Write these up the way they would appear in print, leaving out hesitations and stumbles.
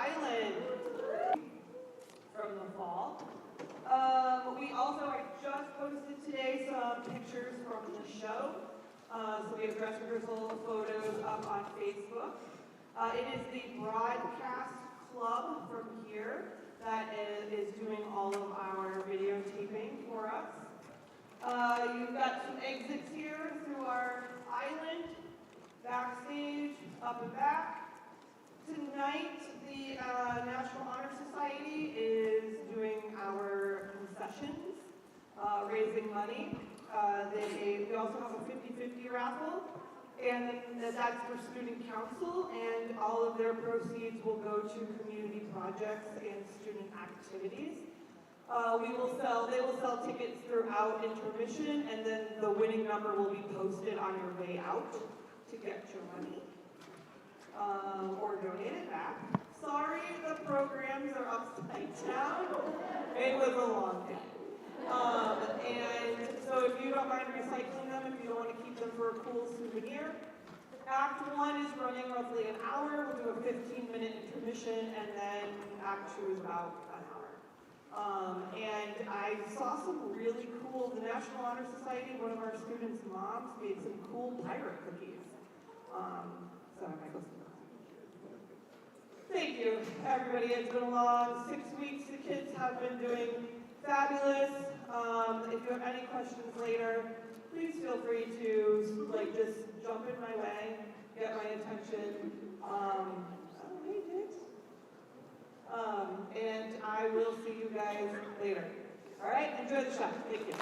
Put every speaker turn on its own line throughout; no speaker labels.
Island from the fall. I just posted today some pictures from the show. So we have dress rehearsal photos up on Facebook. It is the broadcast club from here that is doing all of our videotaping for us. You've got some exits here through our island, backstage, up and back. Tonight, the National Honor Society is doing our concessions, raising money. We also have a 50-50 raffle, and that's for student council, and all of their proceeds will go to community projects and student activities. They will sell tickets throughout intermission, and then the winning number will be posted on your way out to get your money. Or donate it back. Sorry, the programs are upside down. It was a long day. And so if you don't mind recycling them, if you don't want to keep them for a cool souvenir, Act 1 is running roughly an hour. We'll do a 15-minute intermission, and then Act 2 is about an hour. And I saw some really cool, the National Honor Society, one of our students' moms made some cool pirate cookies. So I might go see. Thank you, everybody. It's been a long 6 weeks. The kids have been doing fabulous. If you have any questions later, please feel free to just jump in my way, get my attention. Hey, Dix. And I will see you guys later. All right, enjoy the show. Thank you.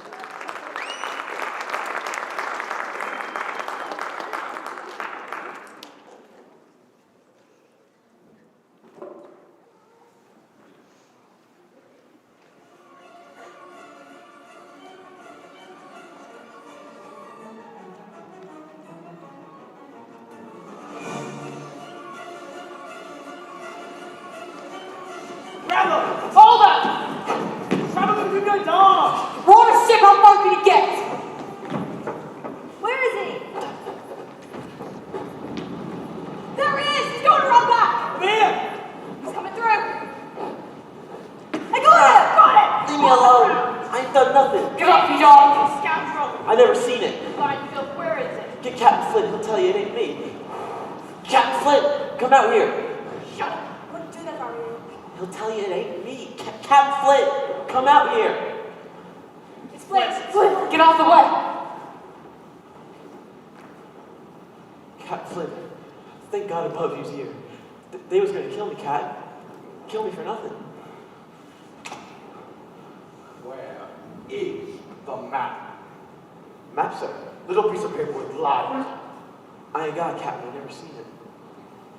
Hold up! Travel with good dog!
Water ship, how far can he get? Where is he? There he is! He's going around back!
Come here!
He's coming through! I got it! Got it!
Leave me alone! I ain't done nothing.
Get off, you dog! Scoundrel!
I never seen it.
Fine, Phil, where is it?
Get Captain Flint, he'll tell you it ain't me. Captain Flint, come out here.
Shut up! I wouldn't do that if I were you.
He'll tell you it ain't me. Captain Flint, come out here.
It's Flint! Flint! Get off the way!
Captain Flint, thank God above you's here. They was gonna kill me, Cat. Kill me for nothing.
Where is the map?
Map, sir.
Little piece of paper with lines.
I ain't got it, Captain. I've never seen it.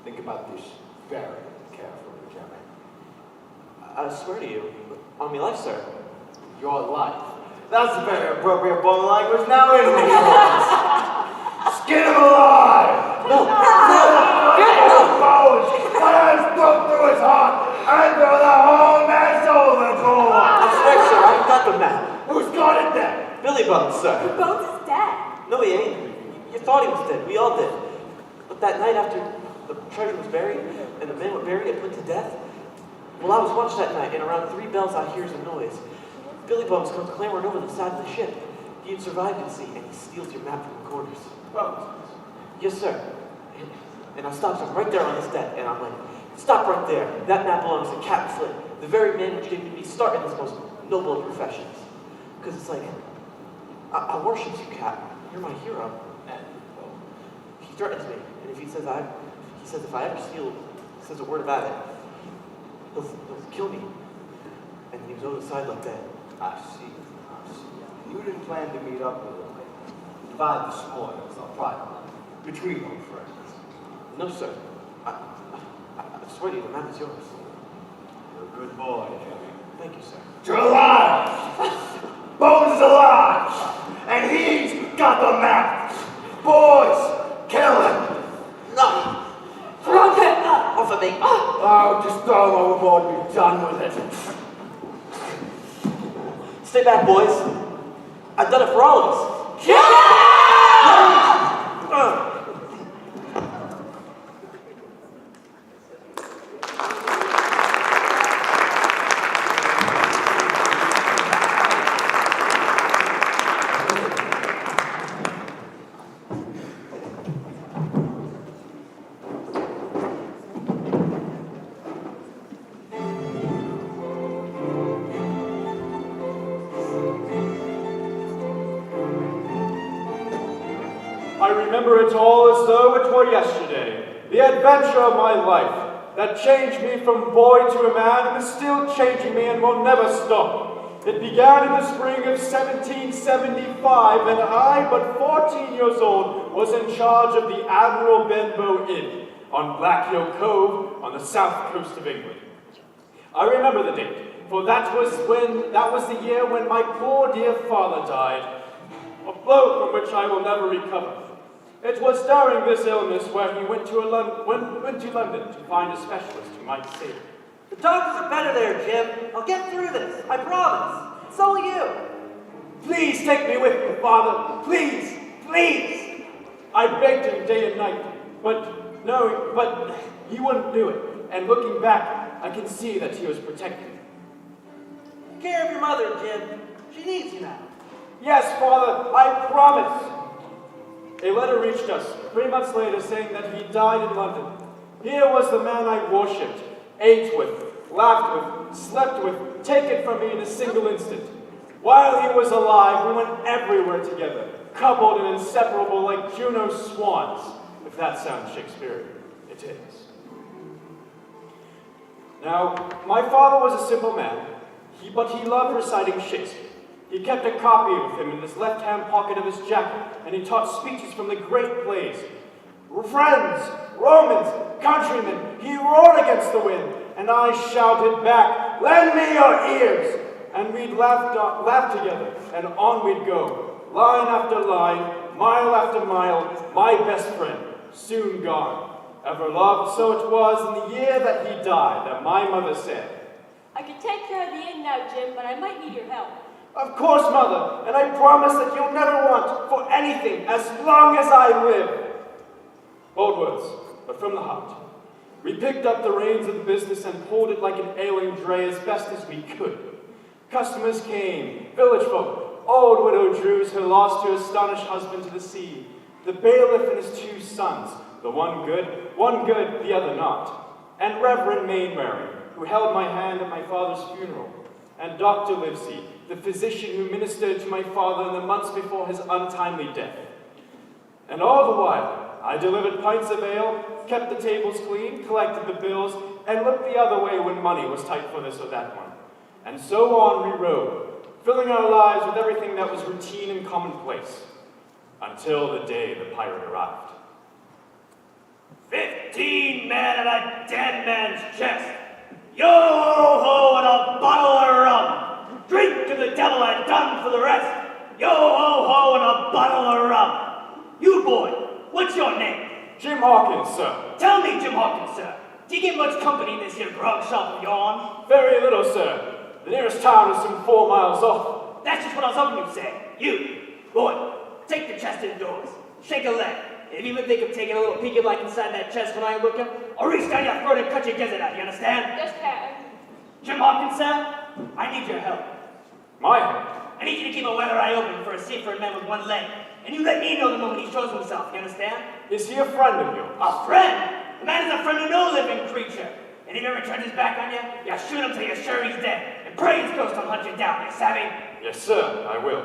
Think about this very carefully, Captain.
I swear to you, on my life, sir.
Your life. That's a very appropriate bone language now, isn't it? Skin him alive!
No!
My hands broke through his heart and through the whole man's overboard!
I swear, sir, I ain't got the map.
Who's got it then?
Billy Bones, sir.
Bones is dead.
No, he ain't. You thought he was dead. We all did. But that night after the treasure was buried and the men were buried and put to death, well, I was watched that night, and around 3 bells I hears a noise. Billy Bones comes clambering over the side of the ship. He had survived at sea, and he steals your map from the quarters.
Bones.
Yes, sir. And I stopped him right there on his deck, and I'm like, stop right there. That map belongs to Captain Flint, the very man which gave me start in this most noble of professions. Because it's like, I worship you, Cap. You're my hero.
And
He threatens me, and if he says if I ever says a word about it, he'll kill me. And he was on the side like that.
I see. You didn't plan to meet up with him. Divide the spoils on private between your friends.
No, sir. I swear to you, the map is yours.
You're a good boy, Jimmy.
Thank you, sir.
You're alive! Bones is alive! And he's got the map! Boys, kill him!
No!
Drunk it!
Off of me!
Oh, just throw him overboard and be done with it.
Stay back, boys. I've done it for all of us.
Yeah!
I remember it all as though it were yesterday. The adventure of my life that changed me from boy to a man and is still changing me and will never stop. It began in the spring of 1775, and I, but 14 years old, was in charge of the Admiral Benbow Inn on Black Hill Cove on the south coast of England. I remember the date, for that was the year when my poor dear father died, a blow from which I will never recover. It was during this illness where he went to London to find a specialist who might save him.
The doctors are better there, Jim. I'll get through this, I promise. So will you.
Please take me with you, Father. Please, please. I begged him day and night, but he wouldn't do it. And looking back, I can see that he was protecting me.
Take care of your mother, Jim. She needs you now.
Yes, Father, I promise. A letter reached us 3 months later saying that he died in London. Here was the man I worshipped, ate with, laughed with, slept with, taken from me in a single instant. While he was alive, we went everywhere together, coupled and inseparable like Juno's swans, if that sounds Shakespearean. It is. Now, my father was a simple man, but he loved reciting Shakespeare. He kept a copy of him in his left-hand pocket of his jacket, and he taught speeches from the great plays. Friends, Romans, countrymen, he roared against the wind, and I shouted back, "Lend me your ears!" And we'd laugh together, and on we'd go, line after line, mile after mile, my best friend, soon gone. Ever loved, so it was in the year that he died, that my mother said,
I could take care of the inn now, Jim, but I might need your help.
"Of course, Mother, and I promise that you'll never want for anything as long as I live." Bold words, but from the heart. We picked up the reins of the business and pulled it like an ailing dray as best as we could. Customers came, village folk, old widow Drews who lost her astonished husband to the sea, the bailiff and his 2 sons, the one good, the other not, and Reverend Mainwaring, who held my hand at my father's funeral, and Dr. Livesey, the physician who ministered to my father in the months before his untimely death. And all the while, I delivered pints of ale, kept the tables clean, collected the bills, and looked the other way when money was tight for this or that one. And so on we rode, filling our lives with everything that was routine and commonplace, until the day the pirate arrived.
15 men at a dead man's chest. Yo-ho-ho and a bottle of rum. Drink to the devil and done for the rest. Yo-ho-ho and a bottle of rum. You boy, what's your name?
Jim Hawkins, sir.
Tell me, Jim Hawkins, sir, do you get much company in this here grog shop of yourn?
Very little, sir. The nearest town is some 4 miles off.
That's just what I was hoping you'd say. You, boy, take the chest indoors. Shake a leg. If you even think of taking a little peek like inside that chest when I ain't looking, I'll reach down your throat and cut your gizzard out, you understand?
Yes, Captain.
Jim Hawkins, sir, I need your help.
My help?
I need you to keep a weather eye open for a seafaring man with 1 leg. And you let me know the moment he shows himself, you understand?
Is he a friend of yours?
A friend? The man is a friend of no living creature. And if he ever turns his back on you, you shoot him till you're sure he's dead. And pray his ghost will hunt you down, you savvy?
Yes, sir, I will.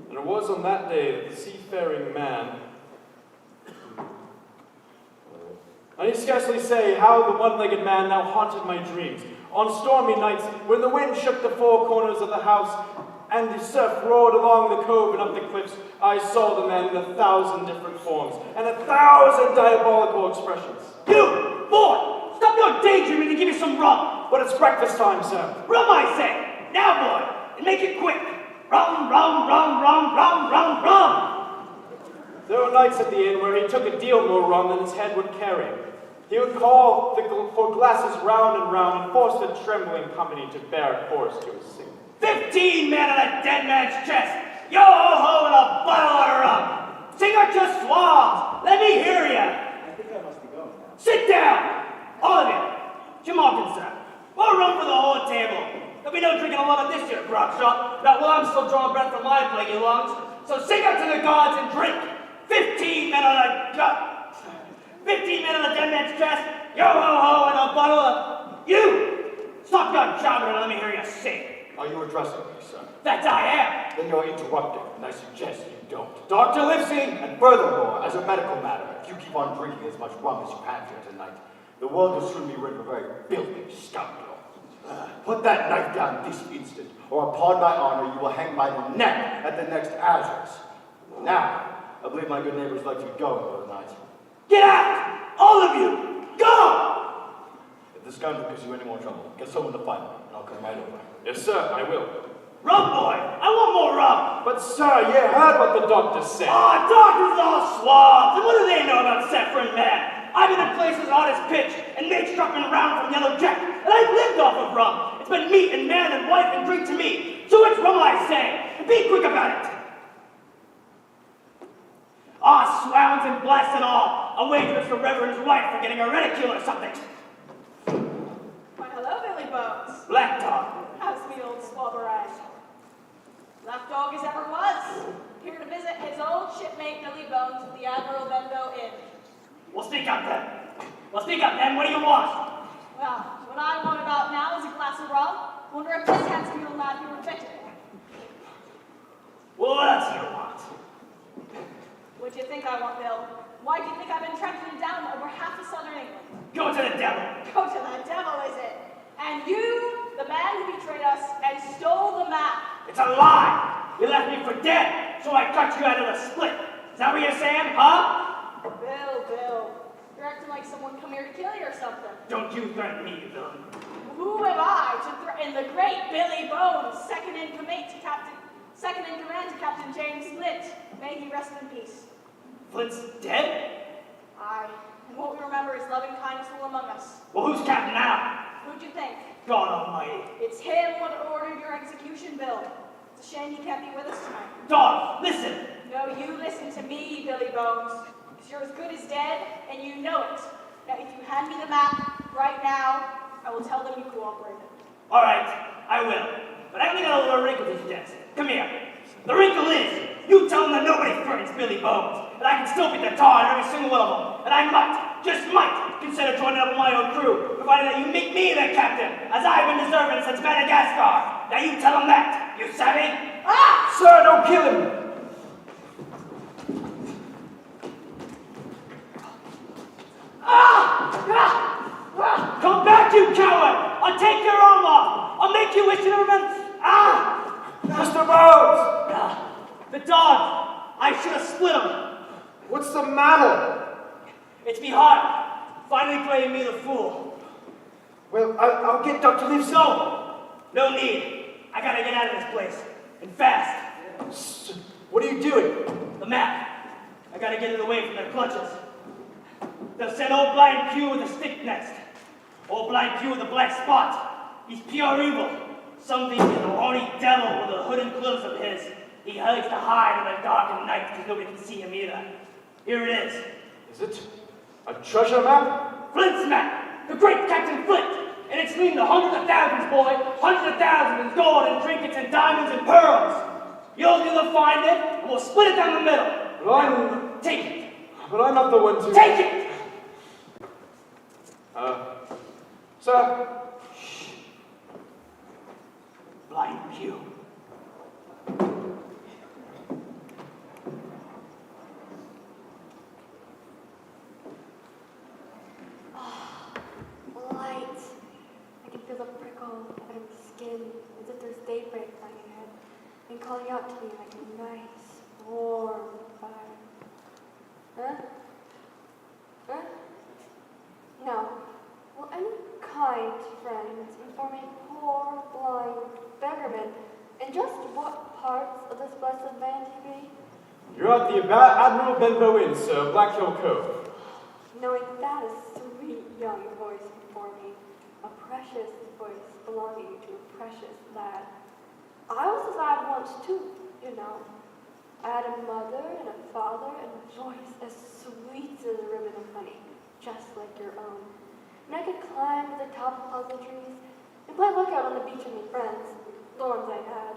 And it was on that day that the seafaring man, I need scarcely say how the 1-legged man now haunted my dreams. On stormy nights, when the wind shook the 4 corners of the house and the surf roared along the cove and up the cliffs, I saw the man in 1,000 different forms and 1,000 diabolical expressions.
You, boy, stop your daydreaming and give me some rum.
But it's breakfast time, sir.
Rum, I say. Now, boy, and make it quick. Rum, rum, rum, rum, rum, rum, rum.
There were nights at the inn where he took a deal more rum than his head would carry. He would call for glasses round and round and force the trembling company to bear chorus to his singing.
15 men on a dead man's chest. Yo-ho-ho and a bottle of rum. Sing out your swabs. Let me hear you.
I think I must be going now.
Sit down. All of you. Jim Hawkins, sir. More rum for the whole table. There'll be no drinking along at this here grog shop. Not while I'm still drawing breath from my plaguey lungs. So sing out to the gods and drink. 15 men on a dead man's chest. Yo-ho-ho and a bottle of... You! Stop your jobbing and let me hear you sing.
Are you addressing me, sir?
That I am.
Then you're interrupting, and I suggest you don't. Dr. Livesey, and furthermore, as a medical matter, if you keep on drinking as much rum as you have here tonight, the world will soon be rid of a very filthy scoundrel. Put that knife down this instant, or upon my honor, you will hang by the neck at the next Azures. Now, I believe my good neighbors like you going for the night.
Get out! All of you! Go!
If this scoundrel gives you any more trouble, get someone to find me, and I'll come right over. Yes, sir, I will.
Rum, boy! I want more rum!
But, sir, you heard what the doctor said.
Oh, doctors are all swabs! And what do they know about saffron man? I've been in places hot as pitch, and mates dropping around from Yellow Jack, and I've lived off of rum. It's been meat and man and wife and drink to me. So it's rum I say, and be quick about it. Ah, swounds and blasts and all. A wager it's the Reverend's wife for getting a reticule or something.
Why, hello, Billy Bones.
Black dog.
How's me old swabber eye? Left dog as ever was. Here to visit his old shipmate Billy Bones at the Admiral Benbow Inn.
Well, speak up then. What do you want?
Well, what I want about now is a glass of rum. Wonder if this handsome young lad here would fit it.
Well, what else do you want?
What do you think I want, Bill? Why do you think I've been tracking you down over half of southern England?
Go to the devil.
Go to the devil, is it? And you, the man who betrayed us and stole the map.
It's a lie. You left me for dead, so I cut you out of the split. Is that what you're saying, huh?
Bill. You're acting like someone come here to kill you or something.
Don't you threaten me, you villain.
Who am I to threaten the great Billy Bones, second in command to Captain James Flint? May he rest in peace.
Flint's dead?
Aye, and what we remember is loving kindness will among us.
Well, who's captain now?
Who'd you think?
God almighty.
It's him what ordered your execution, Bill. It's a shame he can't be with us tonight.
Dog, listen.
No, you listen to me, Billy Bones. Because you're as good as dead, and you know it. Now, if you hand me the map right now, I will tell them you cooperated.
All right, I will. But I only got a little wrinkle to suggest. Come here. The wrinkle is, you tell them that nobody threatens Billy Bones, and I can still beat the tar on every single one of them, and I might, just might, consider joining up with my own crew, provided that you make me their captain, as I've been deserving since Madagascar. Now you tell them that. You savvy?
Ah!
Sir, don't kill him!
Come back, you coward! I'll take your arm off! I'll make you wish you never been...
Mr. Bones!
The dog! I should have split him!
What's the matter?
It's me heart, finally playing me the fool.
Well, I'll get Dr. Livesey.
No need. I gotta get out of this place. And fast.
What are you doing?
The map. I gotta get it away from their clutches. They'll send old Blind Pew with a stick next. Old Blind Pew with a black spot. He's pure evil. Something is a horny devil with a hood and clothes of his. He likes to hide in the dark and night because nobody can see him either. Here it is.
Is it a treasure map?
Flint's map. The great Captain Flint. And it's mean the hundreds of thousands, boy. Hundreds of thousands in gold and trinkets and diamonds and pearls. You'll do the finding, and we'll split it down the middle. Take it.
But I'm not the one to...
Take it!
Sir?
Shh. Blind Pew.
Light. I can feel the prickle of my skin as if there's daybreak lying ahead and calling out to me like a nice, warm fire. Huh? Huh? No. Will any kind friends inform a poor, blind beggarman in just what parts of this blessed land he be?
You're at the Admiral Benbow Inn, sir, Black Hill Cove.
Knowing that a sweet young voice before me, a precious voice belonging to a precious lad. I was as I had once too, you know. I had a mother and a father and a voice as sweet as a ribbon of honey, just like your own. And I could climb to the top of puzzle trees and play lookout on the beach with my friends, the ones I had,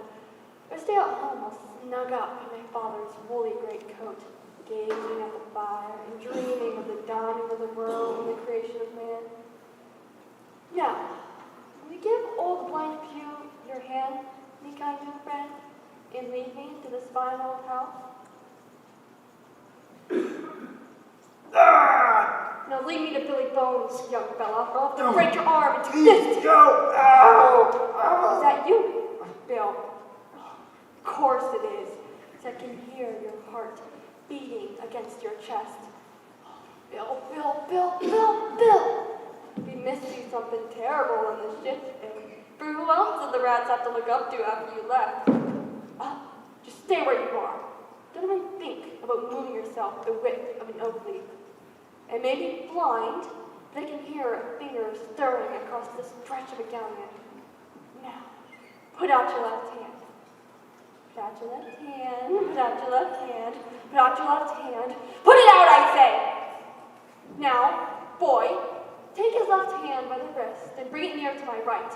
or stay at home all snug up in my father's woolly greatcoat, gazing at the fire and dreaming of the dawning of the world and the creation of man. Now, will you give old blind Pew your hand, me kind new friend, and lead me to this fine old house? Now lead me to Billy Bones, young fella, or I'll have to break your arm into fists.
Go! Ow!
Is that you, Bill? Of course it is. I can hear your heart beating against your chest. Bill, Bill, Bill, Bill, Bill! We missed you something terrible on the ship, and for who else did the rats have to look up to after you left? Just stay where you are. Don't even think about moving yourself the width of an oak leaf. And maybe blind, but I can hear a finger stirring across the stretch of a galleon. Now, put out your left hand. Put out your left hand, put out your left hand, put out your left hand. Put it out, I say! Now, boy, take his left hand by the wrist and bring it near to my right.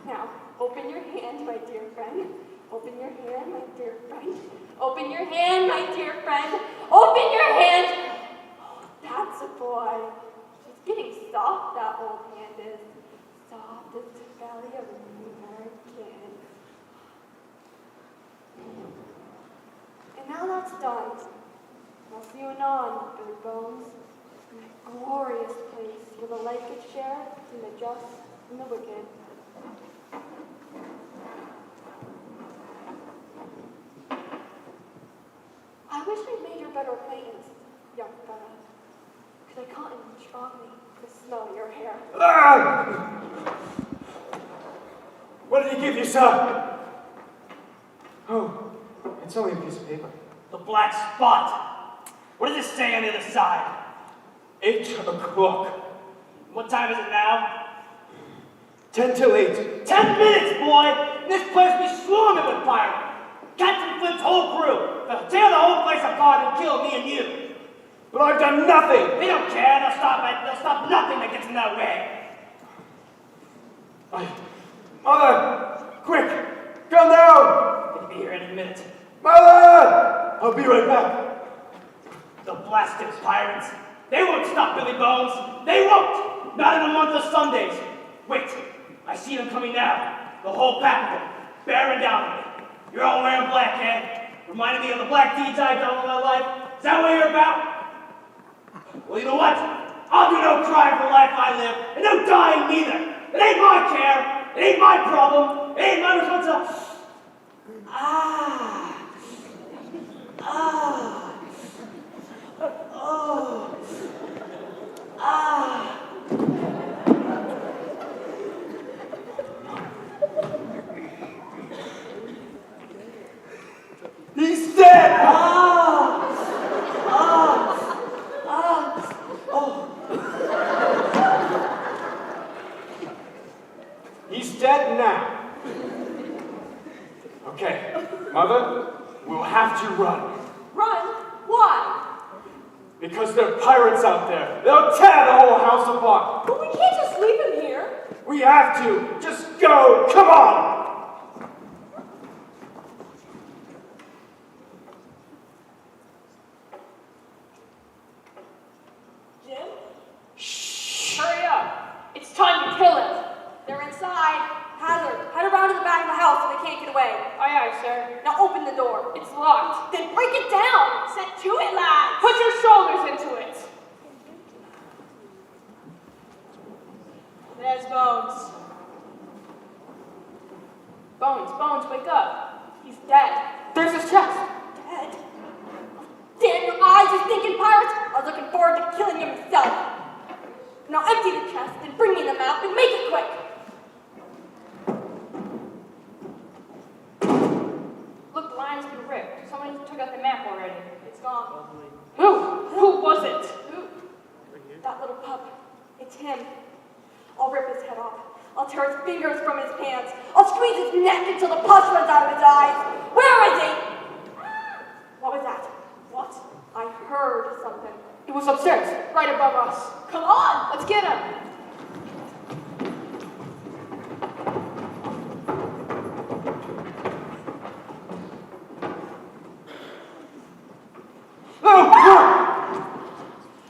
Now, open your hand, my dear friend. Open your hand, my dear friend. Open your hand, my dear friend. Open your hand. Oh, that's a boy. She's getting soft, that old hand is. Soft as the belly of a newborn kid. And now that's done. I'll see you anon, Billy Bones, in that glorious place where the light gets shared between the just and the wicked. I wish I'd made your better acquaintance, young fella, because I can't even strongly to smell your hair.
What did he give you, sir? Oh, it's only a piece of paper.
The black spot. What does it say on the other side?
8 o'clock.
What time is it now?
10 till 8.
10 minutes, boy! This place will be swarming with pirates. Captain Flint's whole crew. They'll tear the whole place apart and kill me and you.
But I've done nothing.
They don't care. They'll stop nothing that gets in their way.
Mother! Quick! Come down!
They'll be here any minute.
Mother! I'll be right back.
The blasted pirates. They won't stop Billy Bones. They won't. Not in a month of Sundays. Wait. I see them coming now. The whole pack of them. Bearing down on me. You're all wearing black, eh? Reminding me of the black deeds I've done in my life. Is that what you're about? Well, you know what? I'll do no crime for the life I live, and no dying neither. It ain't my care. It ain't my problem. It ain't my responsibility.
He's dead! He's dead now. Okay, Mother, we'll have to run.
Run? Why?
Because there are pirates out there. They'll tear the whole house apart.
But we can't just leave him here.
We have to. Just go. Come on.
Jim? Shh. Hurry up. It's time to kill him. They're inside. Hazard, head around to the back of the house so they can't get away. Aye, aye, sir. Now open the door. It's locked. Then break it down. Set to it, lads. Put your shoulders into it. There's Bones. Bones, wake up. He's dead. There's his chest. Dead? Damn your eyes, you thinking pirates! I was looking forward to killing him himself. Now empty the chest and bring me the map and make it quick. Look, the line's been ripped. Someone took out the map already. It's gone. Who was it? Who? That little pup. It's him. I'll rip his head off. I'll tear his fingers from his hands. I'll squeeze his neck until the pus runs out of his eyes. Where is he? What was that? What? I heard something. It was upstairs, right above us. Come on, let's get him.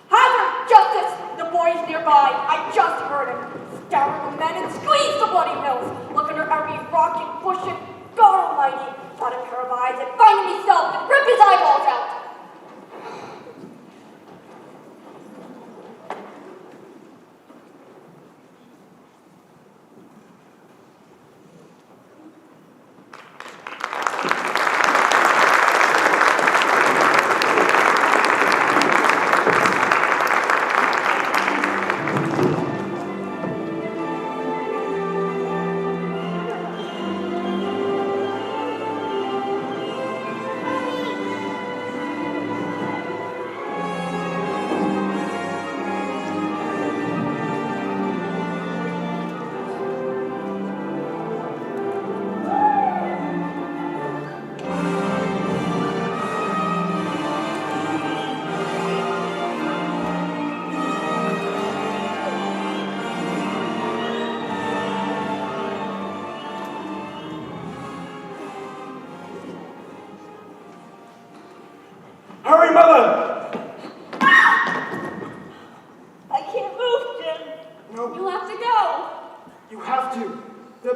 Hazard! Justice! The boy's nearby. I just heard him. Scour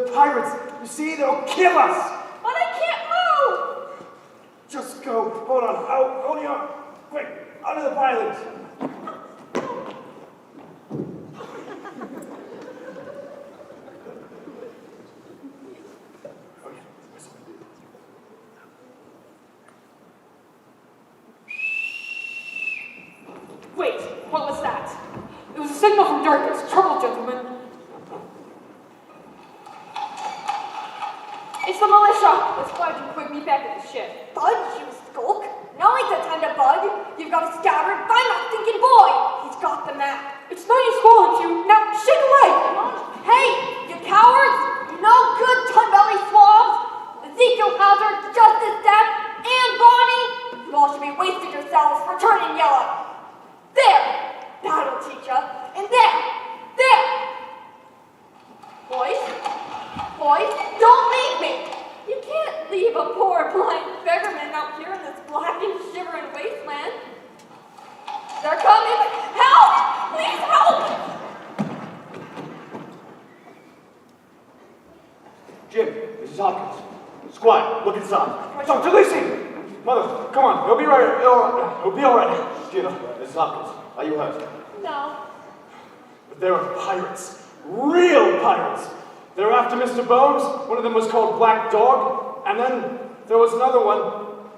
the pirates. You see, they'll kill us.
But I can't move!
Just go. Hold on. Hold on. Quick, under the pilings.
Wait, what was that? It was a signal from darkness. Trouble, gentlemen. It's the militia. Let's fly to quick me back at the ship.
Bud, you skulk. Now ain't the time to bug. You've got a scattered. Find that stinking boy. He's got the map.
It's no use swallowing you. Now, shake a leg.
Hey, you cowards! You no good ton-belly swabs! Ezekiel Hazard, Justice Death, and Bonnie! You all should be wasting yourselves for turning yellow. There! That'll teach ya. And there! There! Boys, don't leave me! You can't leave a poor blind beggarman out here in this black and shivering wasteland. They're coming! Help! Please help!
Jim, this is Hopkins. Squire, look inside. Dr. Lacey! Mother, come on. You'll be right. You'll be all right. Jim, this is Hopkins. Are you hurt?
No.
But there are pirates. Real pirates. They're after Mr. Bones. One of them was called Black Dog. And then there was another one.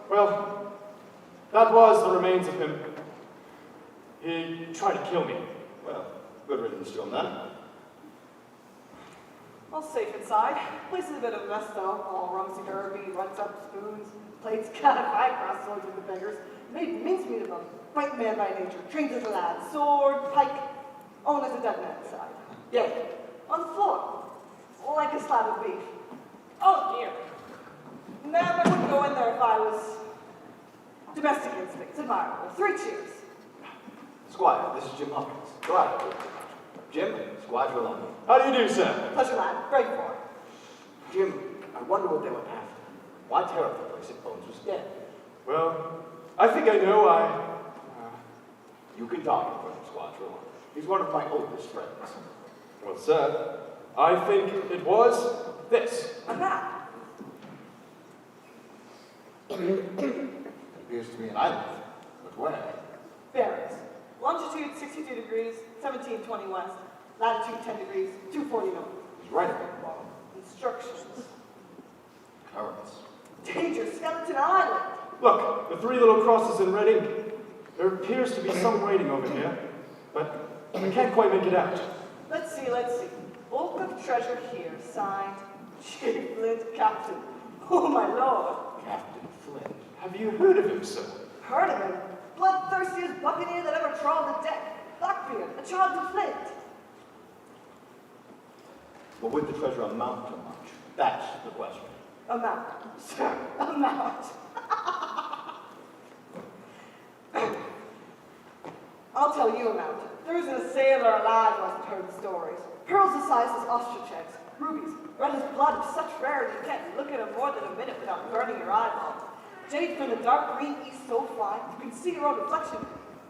Well, that was the remains of him. He tried to kill me.
Well, good riddance to him then.
All safe inside. Place is a bit of a mess though. All rumsy-derby, runs up spoons, plates, cat of eyebrows, swords with the beggars. Made mincemeat of them. White man by nature, trained as a lad, sword, pike, own as a dead man inside. Dead. On the floor. Like a slab of beef. Oh dear. Nah, I wouldn't go in there if I was domestic instincts. Admirable. 3 cheers.
Squire, this is Jim Hopkins. Go out. Jim, Squire Trelawney.
How do you do, sir?
Pleasure, lad. Great for it.
Jim, I wonder what they were after. Why tear up the place if Bones was dead?
Well, I think I know.
You can talk for him, Squire Trelawney. He's one of my oldest friends.
Well, sir, I think it was this.
A map.
Appears to be an island. But where?
Bearings. Longitude 62 degrees, 1720 west. Latitude 10 degrees, 240 north.
He's right up at the bottom.
Instructions.
Currents.
Danger, Skeleton Island.
Look, the 3 little crosses in red ink. There appears to be some writing over here, but I can't quite make it out.
Let's see. Bulk of treasure here, signed Chief Flint Captain. Oh, my lord.
Captain Flint.
Have you heard of him, sir?
Heard of him? Bloodthirstiest buccaneer that ever trawled the deck. Blackbeard, a child of Flint.
But would the treasure amount to much? That's the question.
Amount. Sir, amount. I'll tell you amount. There isn't a sailor alive who hasn't heard the stories. Pearls the size as ostrich eggs, rubies, red as blood of such rarity you can't look at them more than a minute without burning your eyeballs. Jade from the dark green east so fine, you can see your own reflection.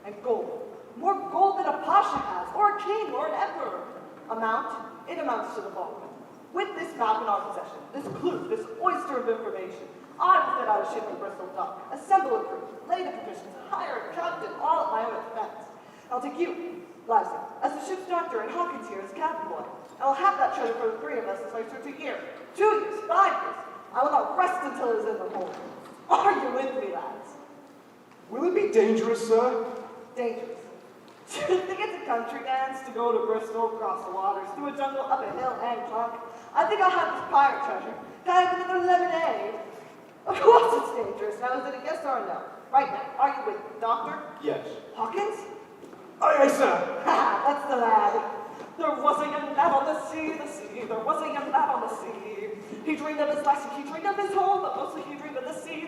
And gold. More gold than a pasha has, or a king, or an emperor. Amount? It amounts to the following. With this map in our possession, this clue, this oyster of information, I will fit out a ship in Bristol dock, assemble a crew, lay the provisions, hire a captain, all at my own expense. I'll take you, Livesey, as the ship's doctor, and Hawkins here as cabin boy. And I'll have that treasure for the 3 of us as I search a year, 2 years, 5 years. I will not rest until it is in the hold. Are you with me, lads?
Will it be dangerous, sir?
Dangerous. Do you think it's a country dance to go to Bristol, cross the waters, through a jungle, up a hill, and clunk? I think I'll have this pirate treasure. Kind of another lemonade. Of course it's dangerous. Now, is it a yes or a no? Right now, are you with me, Doctor?
Yes.
Hawkins?
Aye, aye, sir.
Ha, that's the lad. There was a young lad on the sea, there was a young lad on the sea. He dreamed of his lassie, he dreamed of his home, but mostly he dreamed of the sea.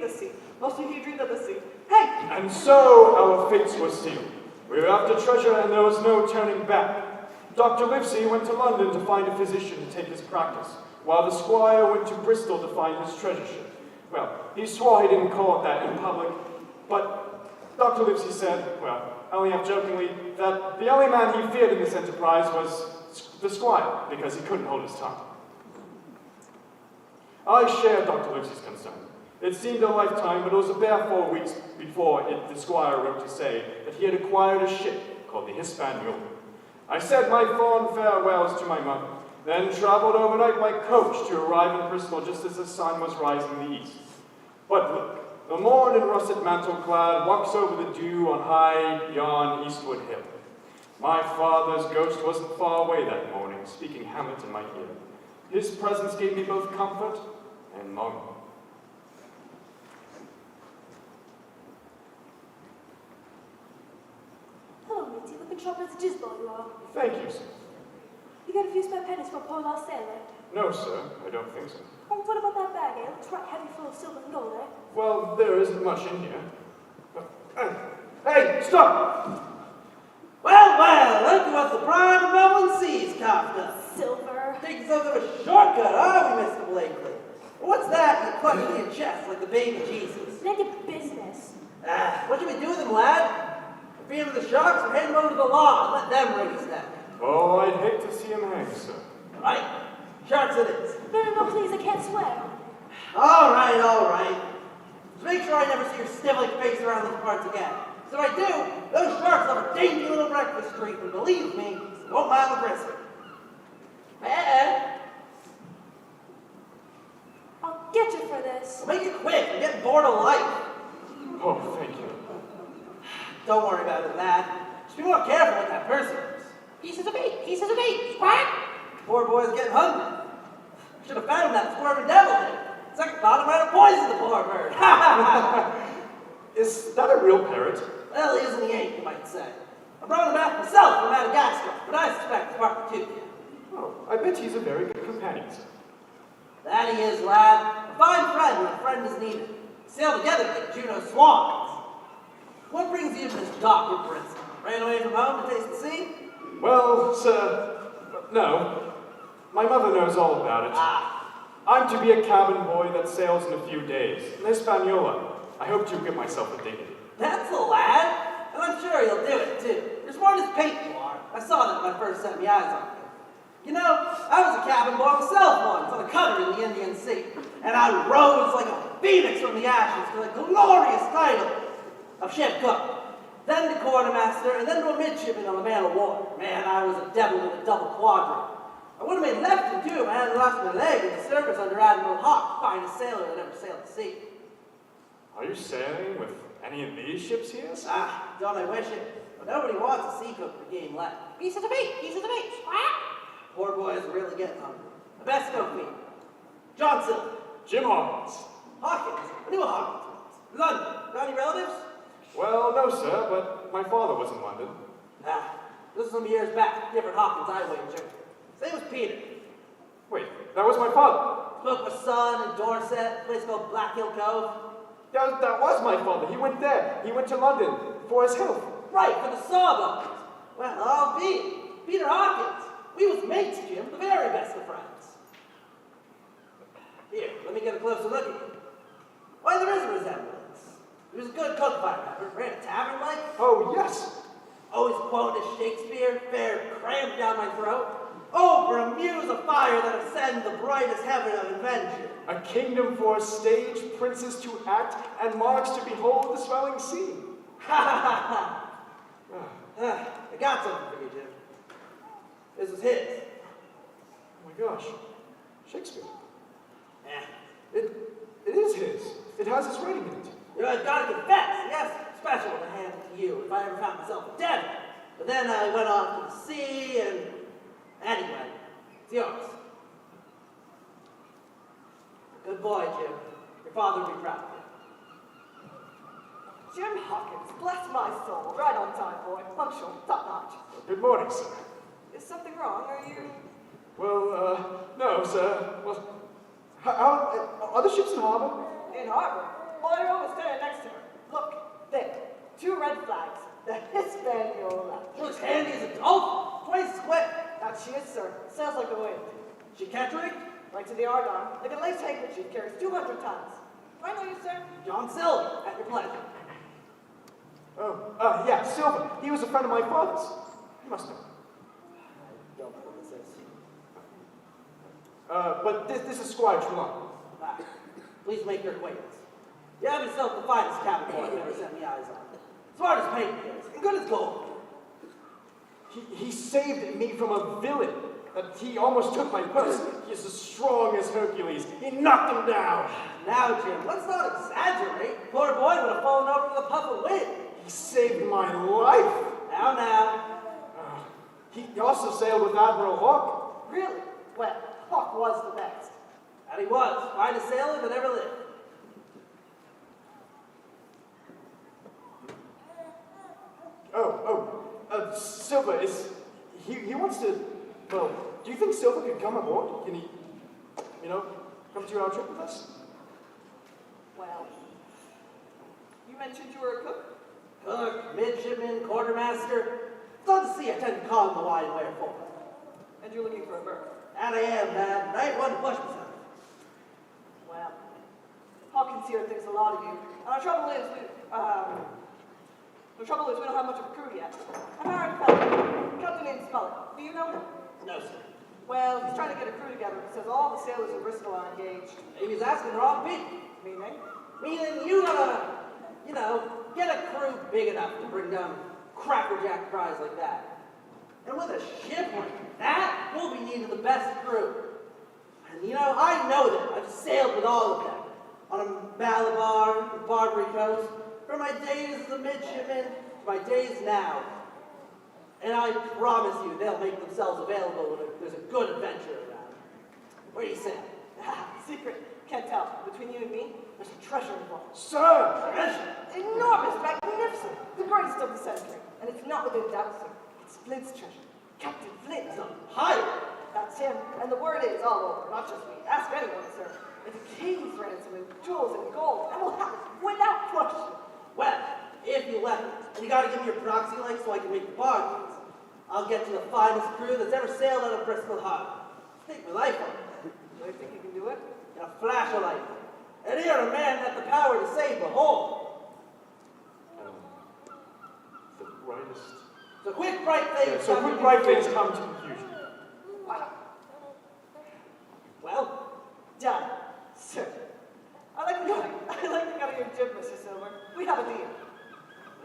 Mostly he dreamed of the sea. Hey!
And so our fates were sealed. We were after treasure and there was no turning back. Dr. Livesey went to London to find a physician to take his practice, while the squire went to Bristol to find his treasure ship. Well, he swore he didn't call it that in public, but Dr. Livesey said, well, only half jokingly, that the only man he feared in this enterprise was the squire, because he couldn't hold his tongue. I shared Dr. Lucy's concern. It seemed a lifetime, but it was a bare 4 weeks before the squire wrote to say that he had acquired a ship called the Hispaniola. I said my fond farewells to my mother, then traveled overnight by coach to arrive in Bristol just as the sun was rising in the east. But look, the morn in russet mantle clad walks over the dew on high yon eastward hill. My father's ghost wasn't far away that morning, speaking Hamlet in my ear. His presence gave me both comfort and longing.
Hello, matey. Looking sharp as a jizzball you are.
Thank you, sir.
You got a few spare pennies for a poor lost sailor?
No, sir, I don't think so.
Oh, what about that bag, eh? It looks right heavy full of silver and gold, eh?
Well, there isn't much in here. Hey, stop!
Well, look at what the pride of Melbourne Seas coughed up.
Silver.
Taking something of a shortcut, are we, Mr. Blakely? What's that you clutching in your chest like the baby Jesus?
Naked business.
What should we do with him, lad? Feed him to the sharks or hand him over to the law and let them ring his neck?
Oh, I'd hate to see him hang, sir.
Right? Sharks it is.
No, please, I can't swear.
All right. Just make sure I never see your sniveling face around these parts again. So if I do, those sharks have a dainty little breakfast treat, and believe me, you won't mind the brisket.
I'll get you for this.
Make it quick. I'm getting bored of life.
Oh, thank you.
Don't worry about it, lad. Just be more careful with that person.
Pieces of meat, quack!
Poor boy's getting hungry. Should have fed him that squirming devil thing. Second thought, I might have poisoned the poor bird.
Is that a real parrot?
Well, he is and he ain't, you might say. I brought him back myself from Madagascar, but I suspect it's partly cute.
Oh, I bet he's a very good companion, sir.
That he is, lad. A fine friend when a friend is needed. Sail together like Juno swans. What brings you to this dock in Bristol? Ran away from home to taste the sea?
Well, sir, no. My mother knows all about it. I'm to be a cabin boy that sails in a few days. In Hispaniola. I hope to get myself a dignity.
That's the lad. And I'm sure he'll do it, too. You're smart as paint, you are. I saw that when I first set my eyes on you. You know, I was a cabin boy myself once on a cutter in the Indian Sea. And I rose like a phoenix from the ashes to the glorious title of ship cook. Then to quartermaster, and then to a midshipman on a man of war. Man, I was a devil with a double quadrant. I would have made left too if I hadn't lost my leg in the service under Admiral Hawke, finest sailor that ever sailed the sea.
Are you sailing with any of these ships here, sir?
Don't I wish it? But nobody wants a sea cook for game left.
Pieces of meat, quack!
Poor boys are really getting hungry. The best cook meat. John Silver.
Jim Hawkins.
Hawkins. I knew a Hawkins once. London. Got any relatives?
Well, no, sir, but my father was in London.
This is some years back. Different Hawkins, I wager. Same as Peter.
Wait, that was my father.
Spoke with son in Dorset, a place called Black Hill Cove.
That was my father. He went there. He went to London for his health.
Right, for the sawbones. Well, I'll be. Peter Hawkins. We was mates, Jim, the very best of friends. Here, let me get a closer look at you. Why, there is a resemblance. He was a good cook, if I remember. Ran a tavern like.
Oh, yes.
Always quoting Shakespeare, fair crammed down my throat. Oh, for a muse of fire that ascends the brightest heaven of invention.
A kingdom for a stage, princes to act, and monarchs to behold the swelling sea.
Ha ha ha! I got something for you, Jim. This is his.
Oh my gosh. Shakespeare.
Eh.
It is his. It has his writing in it.
You know, I've got to confess, yes, special to hand it to you if I ever found myself a dead. But then I went off to the sea and... Anyway, it's yours. Good boy, Jim. Your father will be proud of you.
Jim Hawkins, bless my soul. Right on time, boy. Punctual, top notch.
Good morning, sir.
Is something wrong? Are you...
Well, no, sir. Well, how are the ships in harbor?
in harbor? Well, you're almost there next to her. Look, there. 2 red flags. The Hispaniola.
She looks handy as a dolphin. Twice as quick.
That she is, sir. Sails like the wind.
She can't drink?
Right to the Argonne. Like a lace handkerchief carries 200 tons. Do I know you, sir?
John Silver, at your pleasure.
Oh, yeah, Silver. He was a friend of my father's. You must know.
I don't know what this is.
But this is Squire Trelawney.
Pleased to make your acquaintance. You have yourself the finest cabin boy I've ever set my eyes on. Smart as paint is, and good as gold.
He saved me from a villain. He almost took my purse. He's as strong as Hercules. He knocked him down.
Now, Jim, let's not exaggerate. Poor boy would have fallen over with a puff of wind.
He saved my life.
Now.
He also sailed with Admiral Hawke.
Really? Well, Hawk was the best.
And he was. Finest sailor that ever lived.
Silver is... He wants to... Well, do you think Silver could come aboard? Can he, come to our trip with us?
Well, you mentioned you were a cook?
Cook, midshipman, quartermaster. It's on the sea, I tend to call him the wide and wherefore.
And you're looking for a berth?
And I am, Dad, and I ain't one to push myself.
Well, Hawkins here thinks a lot of you. And the trouble is, we don't have much of a crew yet. I'm hiring a fellow, Captain named Smollett. Do you know him?
No, sir.
Well, he's trying to get a crew together because all the sailors in Bristol are engaged.
Maybe he's asking the wrong people.
Meaning?
Meaning you gotta, get a crew big enough to bring down a crackerjack prize like that. And with a ship like that, you'll be needing the best crew. And I know them. I've sailed with all of them. On Malabar, the Barbary Coast, from my days as a midshipman to my days now. And I promise you, they'll make themselves available when there's a good adventure around. Where do you sail?
Secret. Can't tell. Between you and me, there's a treasure involved.
Sir!
Treasure?
Enormous, magnificent, the greatest of the century. And it's not within doubt, sir. It's Flint's treasure. Captain Flint.
It's a pirate.
That's him. And the word is all over, not just me. Ask anyone, sir. It's a king's ransom in jewels and gold, and we'll have it without question.
Well, if you let me, and you gotta give me your proxy link so I can make the bargains, I'll get you the finest crew that's ever sailed out of Bristol Harbor. Take my life on it.
Do you think you can do it?
In a flash of light. And you're a man that the power to save the whole.
The brightest...
So quick, bright things.
So quick, bright things come to confusion.
Wow.
Well,
Done. Sir. I like the cut of your jib, Mr. Silver. We have a deal.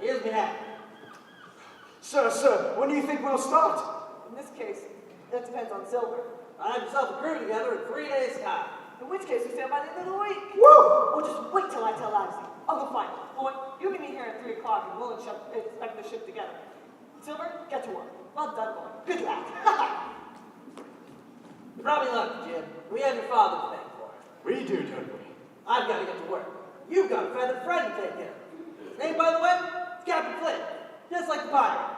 here's me hat.
Sir, when do you think we'll start?
In this case, that depends on Silver.
I have yourself a crew together in 3 days' time.
In which case, we sail by the end of the week.
Woo!
Or just wait till I tell Livesey. I'll go find him. Boy, you meet me here at 3 o'clock and we'll inspect the ship together. Silver, get to work. Well done, boy. Good lad.
You're probably lucky, Jim. We have your father to thank for it.
We do, don't we?
I've got to get to work. You've got a feathered friend to take care of. His name, by the way, is Captain Flint. Just like the pirate.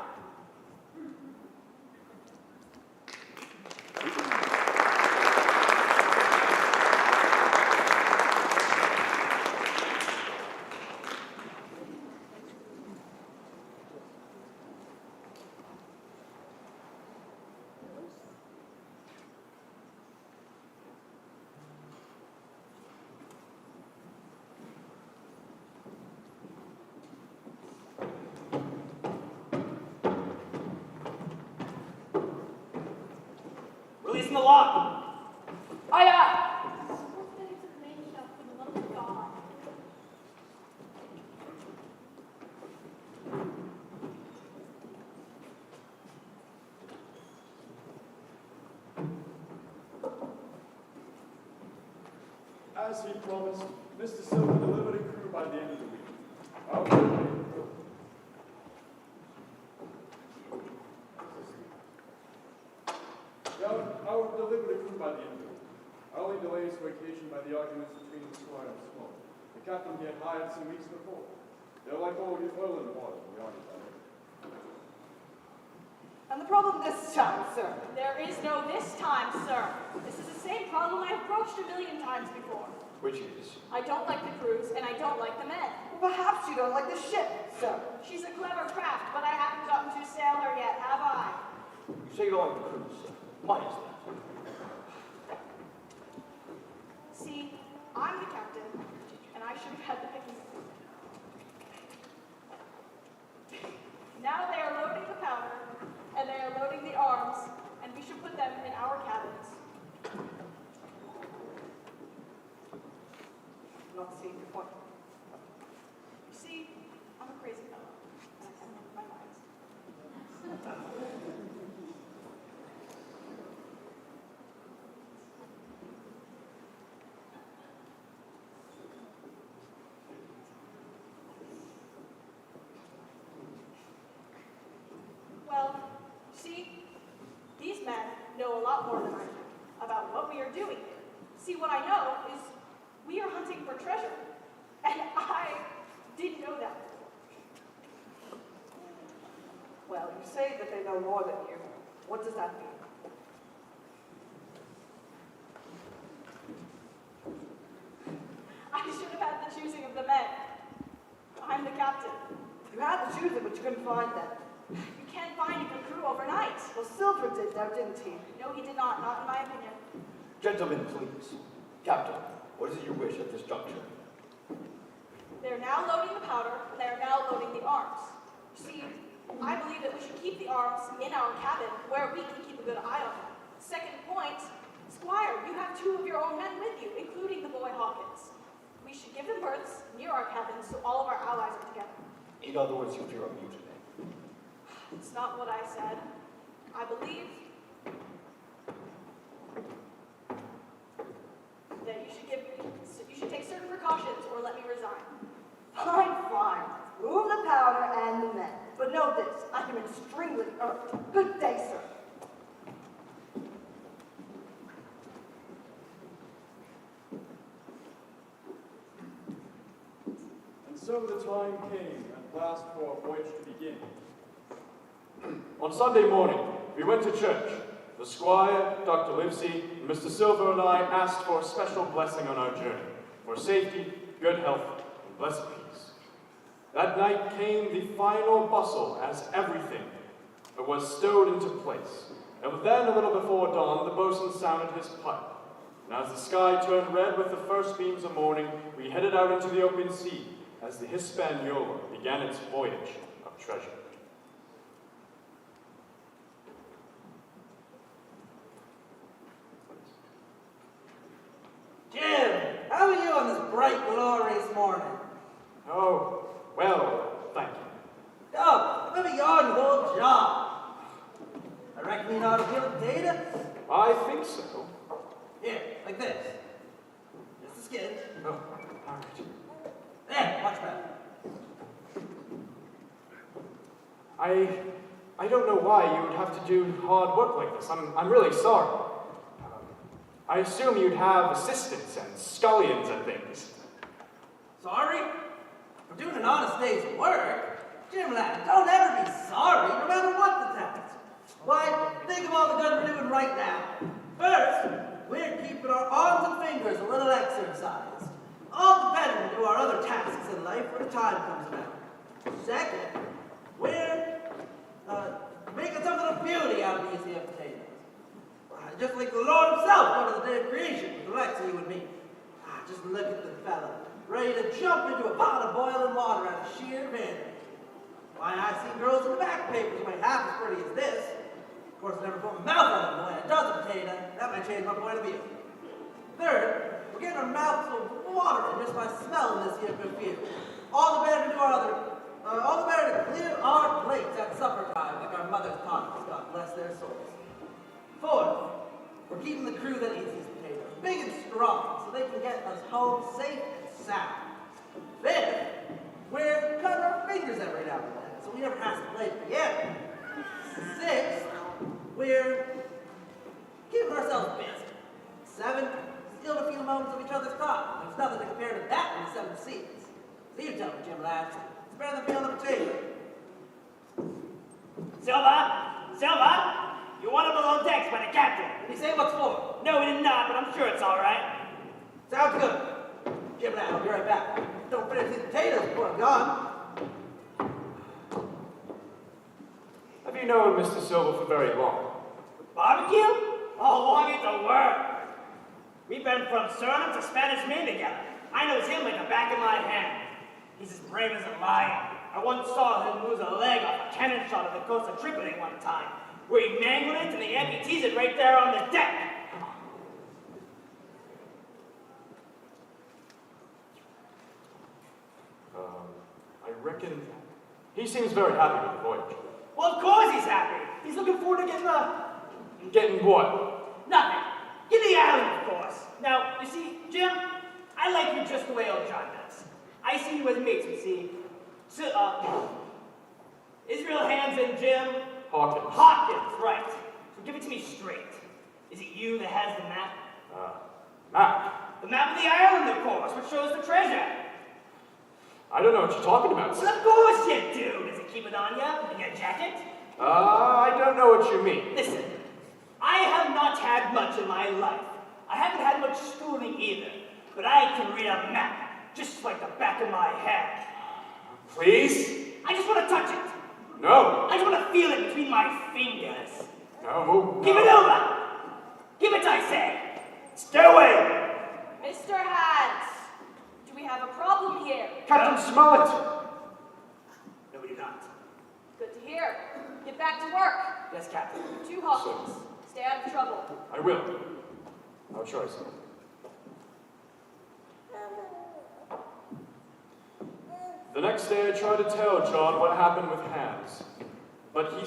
Releasing the lock.
Aye, aye.
As he promised, Mr. Silver delivered a crew by the end of the week. I'll be ready. I will deliver the crew by the end of the week. Our only delay is vacation by the arguments between the squire and Simoneau. The captain he had hired some weeks before. They're like oil in the water, we are
And the problem this time, sir.
There is no this time, sir. This is the same problem I have broached 1,000,000 times before.
Which is?
I don't like the cruise, and I don't like the men.
Well, perhaps you don't like the ship, sir.
She's a clever craft, but I haven't gotten to sail her yet, have I?
You say you don't like the cruise, sir. Why is that?
See, I'm the captain, and I should have had the picking. Now they are loading the powder, and they are loading the arms, and we should put them in our cabins. not seeing your point. You see, I'm a crazy fellow, and I can't make up my mind. Well, see, these men know a lot more than I do about what we are doing here. See, what I know is we are hunting for treasure, and I didn't know that before.
Well, you say that they know more than you. What does that mean?
I should have had the choosing of the men. I'm the captain.
You had to choose it, but you couldn't find them.
You can't find a good crew overnight.
Well, Silver did, now didn't he?
No, he did not in my opinion.
Gentlemen, please. Captain, what is it you wish at this juncture?
They're now loading the powder, and they're now loading the arms. See, I believe that we should keep the arms in our cabin where we can keep a good eye on them. Second point, Squire, you have 2 of your own men with you, including the boy Hawkins. We should give them berths near our cabins so all of our allies are together.
In other words, you fear a mutiny.
It's not what I said. I believe that you should take certain precautions or let me resign.
Fine, fine. Move the powder and the men. But know this, I am extremely irked. Good day, sir.
And so the time came at last for our voyage to begin. On Sunday morning, we went to church. The squire, Dr. Livesey, and Mr. Silver and I asked for a special blessing on our journey, for safety, good health, and blessed peace. That night came the final bustle as everything was stowed into place. And then, a little before dawn, the boatswain sounded his pipe. And as the sky turned red with the first beams of morning, we headed out into the open sea as the Hispaniola began its voyage of treasure.
Jim, how are you on this bright, glorious morning?
Oh, well, thank you.
Oh, let me yarn the whole job. I reckon you know how to deal with data?
I think so.
Here, like this. Just the skin.
Oh, all right.
There, much better.
I don't know why you would have to do hard work like this. I'm really sorry. I assume you'd have assistants and scullions and things.
Sorry? For doing an honest day's work? Jim, lad, don't ever be sorry, no matter what the task. Why, think of all the good we're doing right now. First, we're keeping our arms and fingers a little exercise. All the better to do our other tasks in life when the time comes around. Second, we're making something of beauty out of these here potatoes. Just like the Lord himself on the day of creation with the likes of you and me. Just look at the fella, ready to jump into a pot of boiling water out of sheer vanity. Why, I've seen girls in the back papers who ain't half as pretty as this. Of course, I never put my mouth on them the way it does a potato. That might change my point of view. Third, we're getting our mouths full of water just by smelling this here perfume. All the better to clear our plates at supper time, like our mothers taught us, God bless their souls. Fourth, we're keeping the crew that eats these potatoes big and strong so they can get us home safe and sound. Fifth, we're cutting our fingers every now and then so we never have to play piano. Sixth, we're keeping ourselves busy. Seventh, stealing a few moments of each other's time. There's nothing to compare to that in the 7 seas. So you tell me, Jim, lads, it's better than being on the potato.
Silver, you wanted below decks by the captain.
Did he say what's for?
No, he did not, but I'm sure it's all right.
Sounds good. Jim, lad, I'll be right back. Don't finish these potatoes before I'm gone.
Have you known Mr. Silver for very long?
Barbecue? Oh, long as the word. We've been from Suriname to Spanish Main together. I knows him like the back of my hand. He's as brave as a lion. I once saw him lose a leg off a cannon shot at the coast of Tripoli one time, where he mangled it and the amputees it right there on the deck.
reckon he seems very happy with the voyage.
Well, of course he's happy. He's looking forward to
Getting what?
nothing. Get the island, of course. Now, you see, Jim, I like you just the way old John does. I see you as mates, you see. So, Israel Hands and Jim
Hawkins.
Hawkins, right. So give it to me straight. Is it you that has the map?
Map.
The map of the island, of course, which shows the treasure.
I don't know what you're talking about,
Well,
sir.
of course you do. Does it keep it on you in your jacket?
I don't know what you mean.
Listen, I have not had much in my life. I haven't had much schooling either, but I can read a map just like the back of my hand.
Please?
I just want to touch it.
No.
I just want to feel it between my fingers.
No.
Give it over. Give it, I say. Stay away.
Mr. Hands, do we have a problem here?
Captain Smollett.
No, we do not.
Good to hear. Get back to work.
Yes, Captain.
You two Hawkins, stay out of trouble.
I will. No choice. The next day I tried to tell John what happened with Hans, but he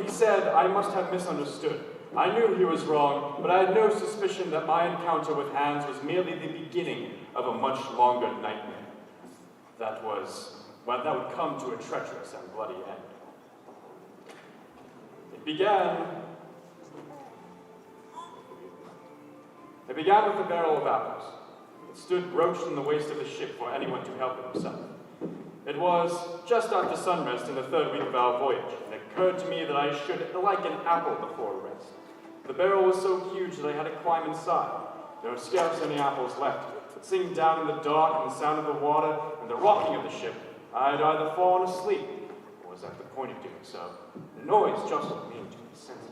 said I must have misunderstood. I knew he was wrong, but I had no suspicion that my encounter with Hans was merely the beginning of a much longer nightmare. That would come to a treacherous and bloody end. It began with a barrel of apples. It stood broached in the waist of the ship for anyone to help himself. It was just after sunrest in the third week of our voyage, and it occurred to me that I should like an apple before rest. The barrel was so huge that I had to climb inside. There were scarce any apples left, but sitting down in the dark and the sound of the water and the rocking of the ship, I had either fallen asleep or was at the point of doing so. The noise jostled me into my senses.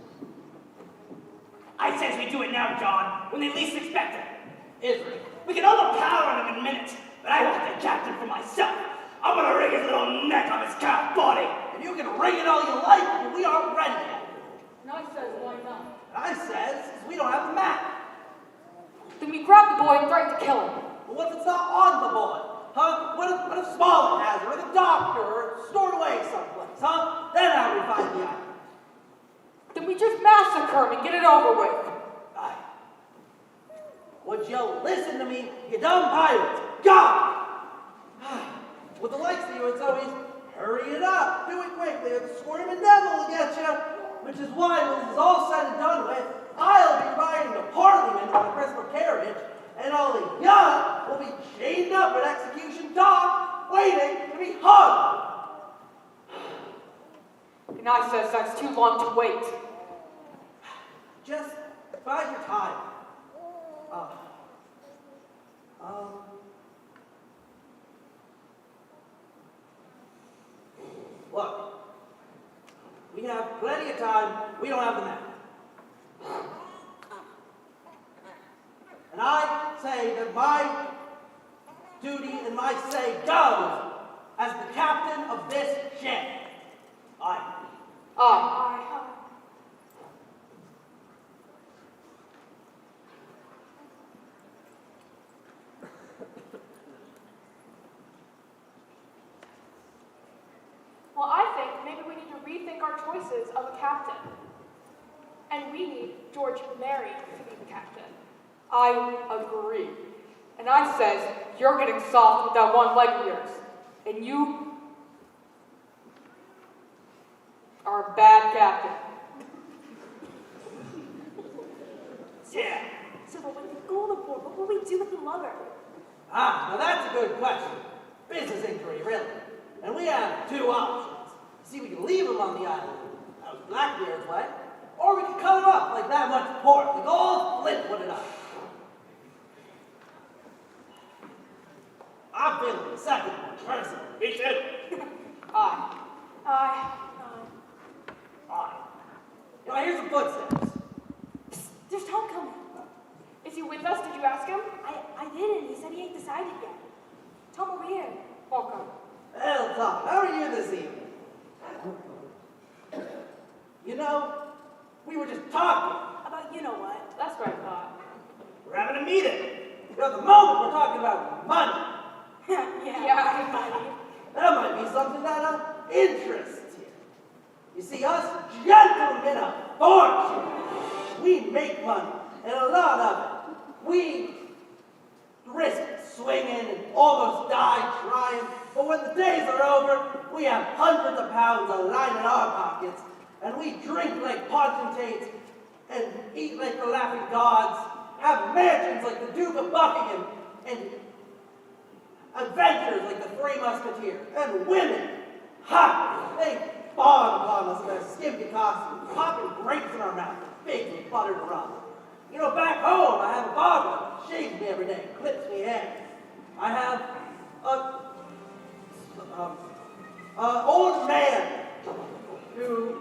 I says we do it now, John, when they least expect it.
Israel.
We can overpower him in a minute, but I want the captain for myself. I'm gonna wring his little neck on his calf body.
And you can ring it all you like, but we aren't ready yet.
And I says, why not?
And I says, we don't have the map.
Then we grab the boy and threaten to kill him.
But what if it's not on the boy? Huh? What if Smollett has it, or the doctor, or stored away someplace, huh? Then how do we find the island?
Then we just massacre him and get it over with.
Aye. Would you listen to me, you dumb pirates? God! With the likes of you, it's always, hurry it up, do it quickly, or the squirming devil will get you. Which is why, when this is all said and done with, I'll be riding to Parliament on a crystal carriage, and all the young will be chained up at execution dock, waiting to be hung.
And I says, that's too long to wait.
Just bide your time. Look, we have plenty of time. We don't have the map. And I say that my duty and my say goes as the captain of this ship. Aye.
Aye. Well, I think maybe we need to rethink our choices of a captain. And we need George Mary to be the captain. I agree. And I says, you're getting soft with that one leg of yours. And you are a bad captain.
Yeah.
So when we go overboard, what will we do with the lugger?
Now that's a good question. Business inquiry, really. And we have two options. See, we can leave him on the island. That was Blackbeard's way. Or we can cut him up like that much pork. Like old Flint put it up. I'm feeling the second one, personally.
Me too.
Aye.
Aye.
Aye. I hear some footsteps.
Psst, there's Tom coming.
Is he with us? Did you ask him?
I didn't. He said he ain't decided yet. Tom, over here.
Welcome.
Well, Tom, how are you this evening? You know, we were just talking.
About you know what?
That's what I thought.
We're having a meeting.
You know, at the moment we're talking about money.
Yeah, buddy.
That might be something that interests you. You see, us gentlemen of fortune, we make money, and a lot of it. We risk swinging and almost die trying, but when the days are over, we have hundreds of pounds of line in our pockets, and we drink like potentates and eat like the laughing gods, have mansions like the Duke of Buckingham, and adventures like the Three Musketeers, and women, ha! They fawn upon us in their skimpy costumes, popping grapes in our mouth, baked with buttered rum. You know, back home, I have a barber, shaves me every day, clips me hair. I have an old man who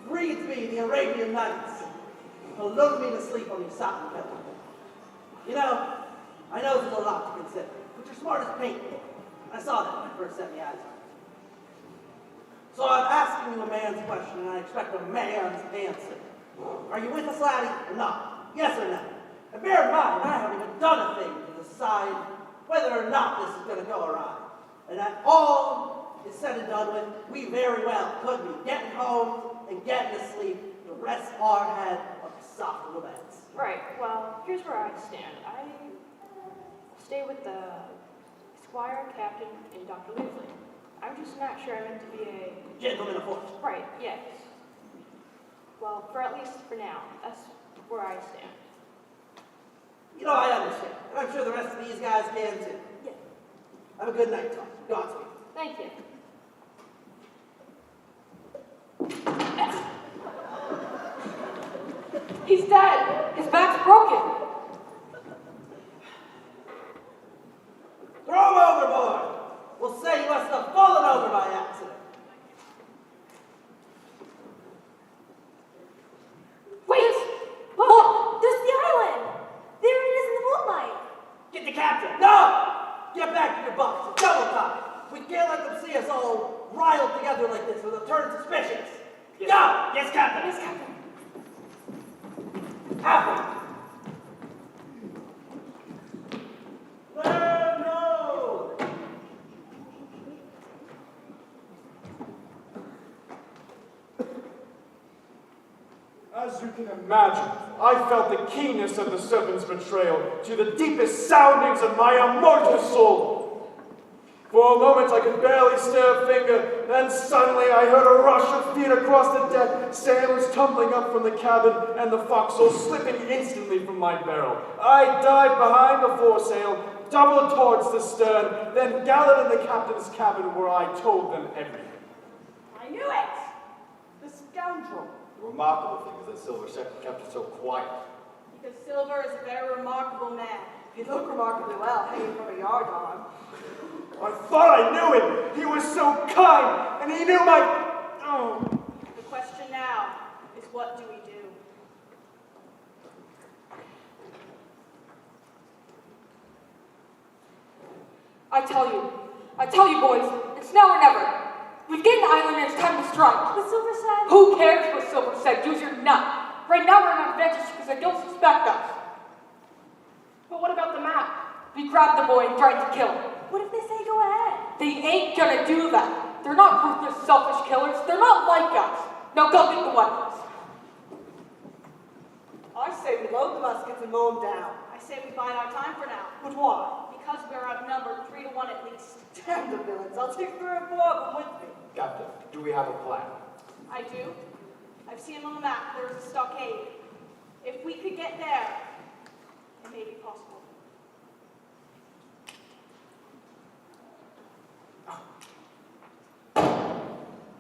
reads me the Arabian Nights, to lull me to sleep on these satin pillows. You know, I know there's a lot to consider, but you're smart as paint. I saw that when I first set my eyes on you. So I'm asking you a man's question, and I expect a man's answer. Are you with us, laddie, or not? Yes or no? And bear in mind, I haven't even done a thing to decide whether or not this is going to go awry. And that all is said and done with, we very well could be getting home and getting to sleep to rest our head on the soft little beds.
Right, well, here's where I stand. I stay with the Squire, Captain, and Dr. Leasley. I'm just not sure I meant to be a...
Gentleman of fortune.
Right, yes. Well, for at least for now, that's where I stand.
You know, I understand. And I'm sure the rest of these guys can too.
Yeah.
Have a good night, Tom. Godspeed.
Thank you. He's dead. His back's broken.
Throw him overboard. We'll say you must have fallen over by accident.
Wait! Look! There's the island! There it is in the moonlight!
Get the captain.
No! Get back to your bunks. It's double time. We can't let them see us all riled together like this, or they'll turn suspicious.
Yes,
Go!
Yes, captain.
Yes, Captain.
Happen. No!
As you can imagine, I felt the keenness of the serpent's betrayal to the deepest soundings of my immortal soul. For a moment I could barely stir a finger, then suddenly I heard a rush of feet across the deck, sailors tumbling up from the cabin, and the forecastle slipping instantly from my barrel. I dived behind the foresail, doubled towards the stern, then galloped in the captain's cabin where I told them everything.
I knew it! The scoundrel.
The remarkable thing is that Silver kept it so quiet.
Because Silver is a very remarkable man. He looked remarkably well hanging from a yard arm.
I thought I knew him. He was so kind, and he knew my... Oh.
The question now is, what do we do?
I tell you boys, it's now or never. We've gained the island and it's time to strike.
What Silver said?
Who cares what Silver said? Use your nut. Right now we're in an advantage because they don't suspect us. But what about the map? We grabbed the boy and tried to kill him.
What if they say go ahead?
They ain't gonna do that. They're not ruthless, selfish killers. They're not like us. Now go get the weapons.
I say we load the muskets and mow them down. I say we bide our time for now. But why? Because we're outnumbered 3 to 1 at least. Damn the villains. I'll take 3 or 4 of them with me.
Captain, do we have a plan?
I do. I've seen on the map there's a stockade. If we could get there, it may be possible.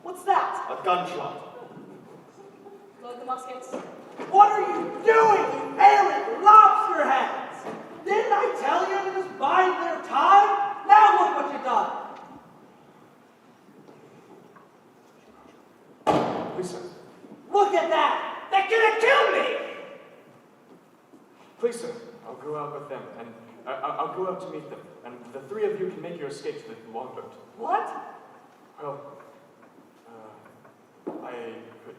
What's that?
A gunshot.
Load the muskets.
What are you doing, you errant lobster heads? Didn't I tell you to just bide their time? Now look what you've done.
Please, sir.
Look at that.
They're gonna kill me!
Please, sir. I'll go out with them, and I'll go out to meet them, and the 3 of you can make your escape to the longboat.
What?
Well, I could...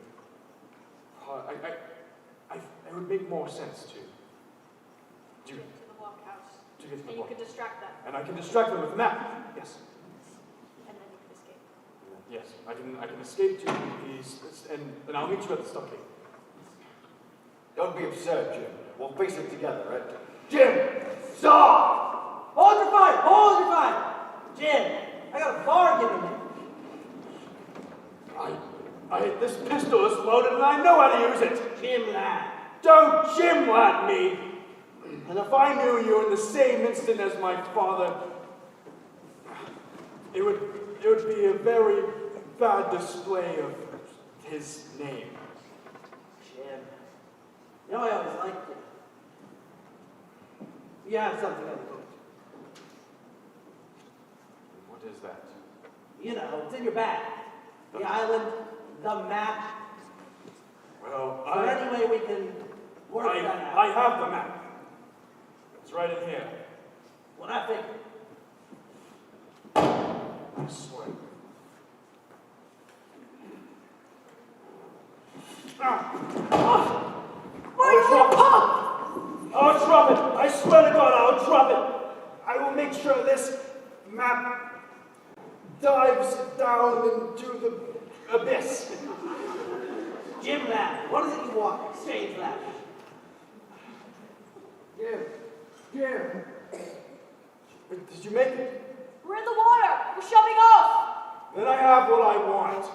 it would make more sense to do it.
To the blockhouse.
To get to the
And you
point.
could distract them.
And I can distract them with the map. Yes.
And then you could escape.
Yes, I can escape to these, and I'll meet you at the stockade.
Don't be absurd, Jim. We'll face it together, right? Jim! Stop!
Hold your fire! Hold your fire! Jim, I got a bargain in there.
This pistol is loaded and I know how to use it.
Jim lad.
Don't Jim lad me. And if I knew you in the same instant as my father, it would be a very bad display of his name.
Jim, you know I always liked you. You have something other than
What is that?
you know, it's in your bag. The island, the map.
Well,
Is there any way we can work that out?
I have the map. It's right in here.
What I think.
I swear. I'll drop it. I swear to God, I'll drop it. I will make sure this map dives down into the abyss.
Jim lad, what is it you want? Exchange that.
Jim. Did you make it?
We're in the water. We're shoving off.
Then I have what I want.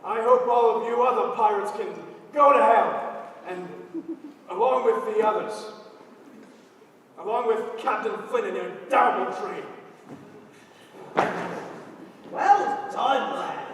I hope all of you other pirates can go to hell, and along with the others, along with Captain Flynn and their terrible train.
Well done, lad.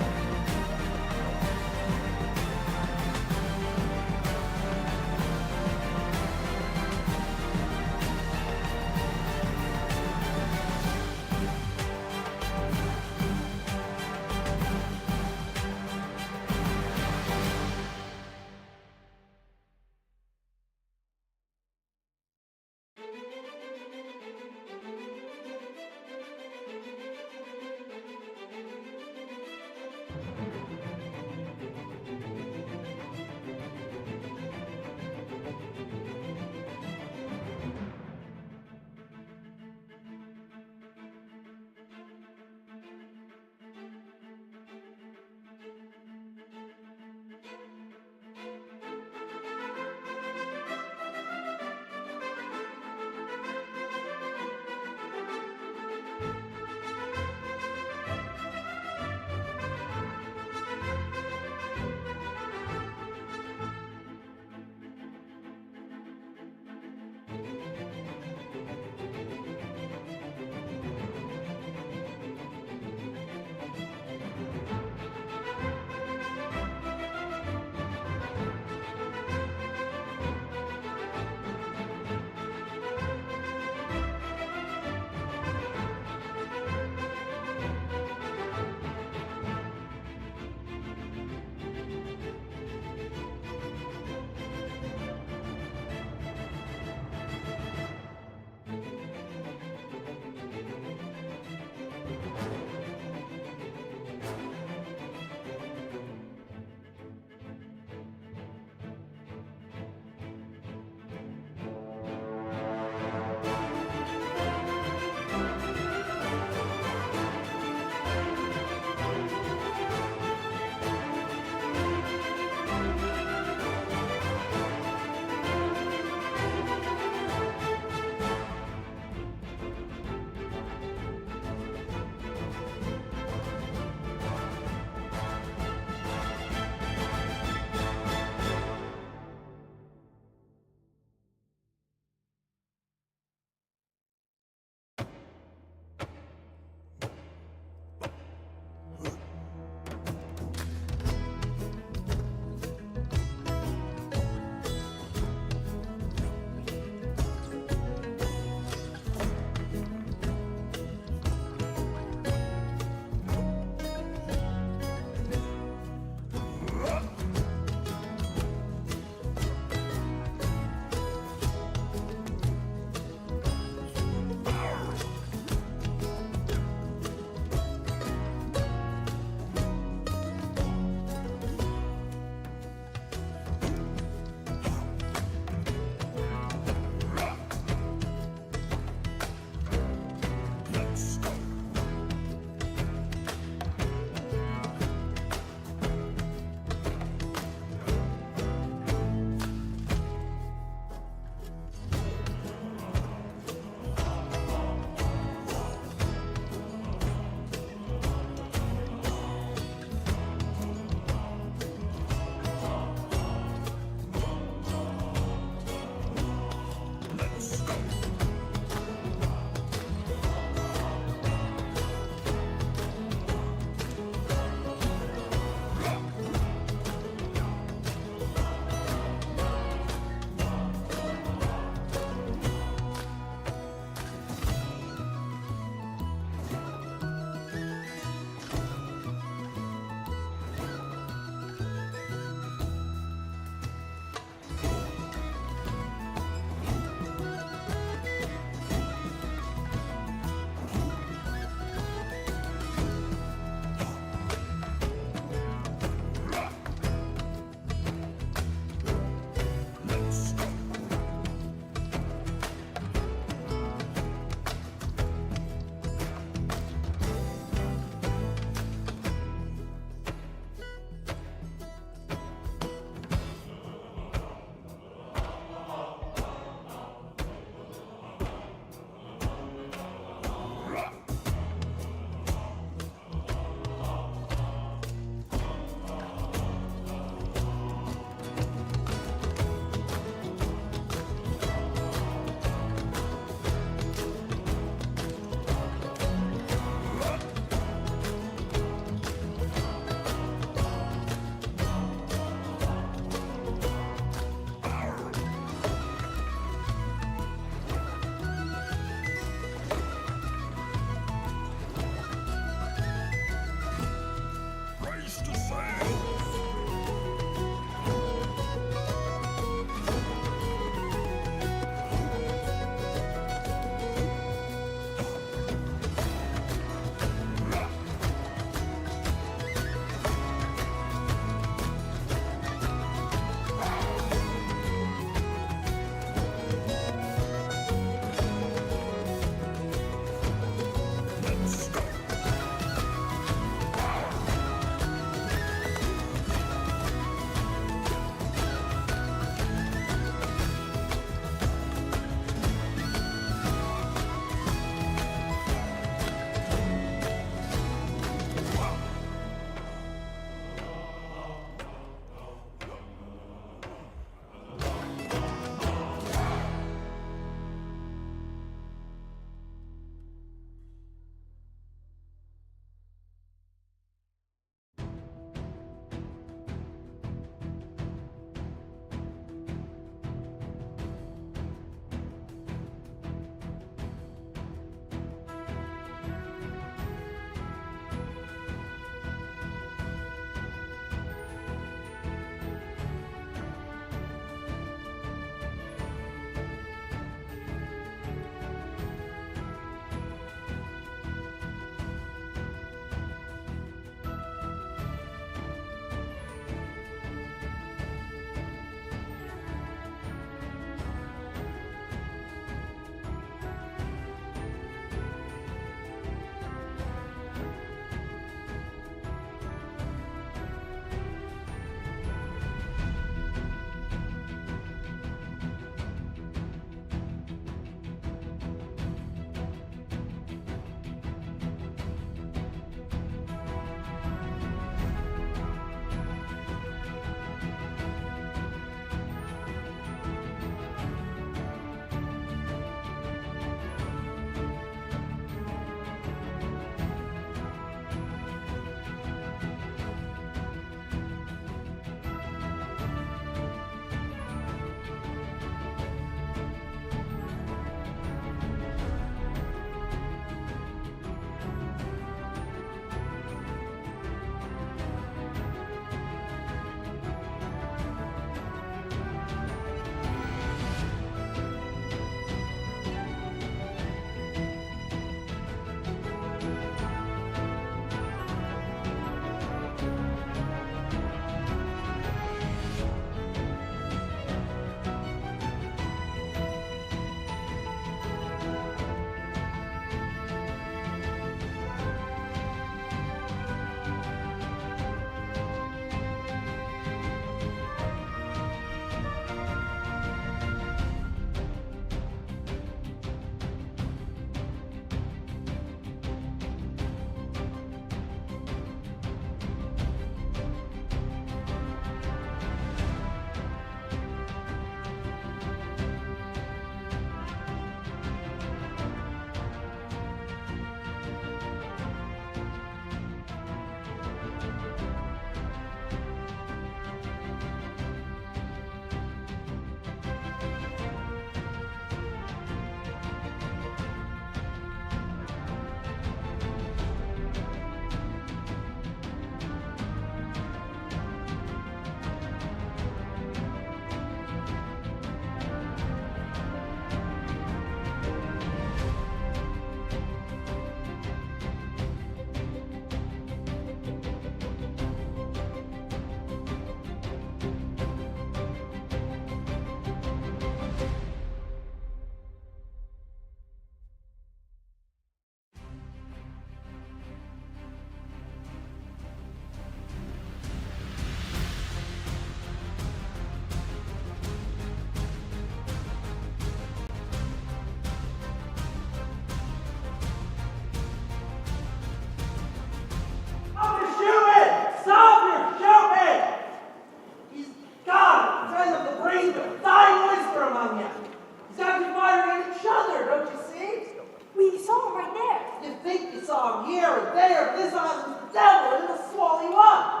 there, this island's the devil, and it'll swallow you up.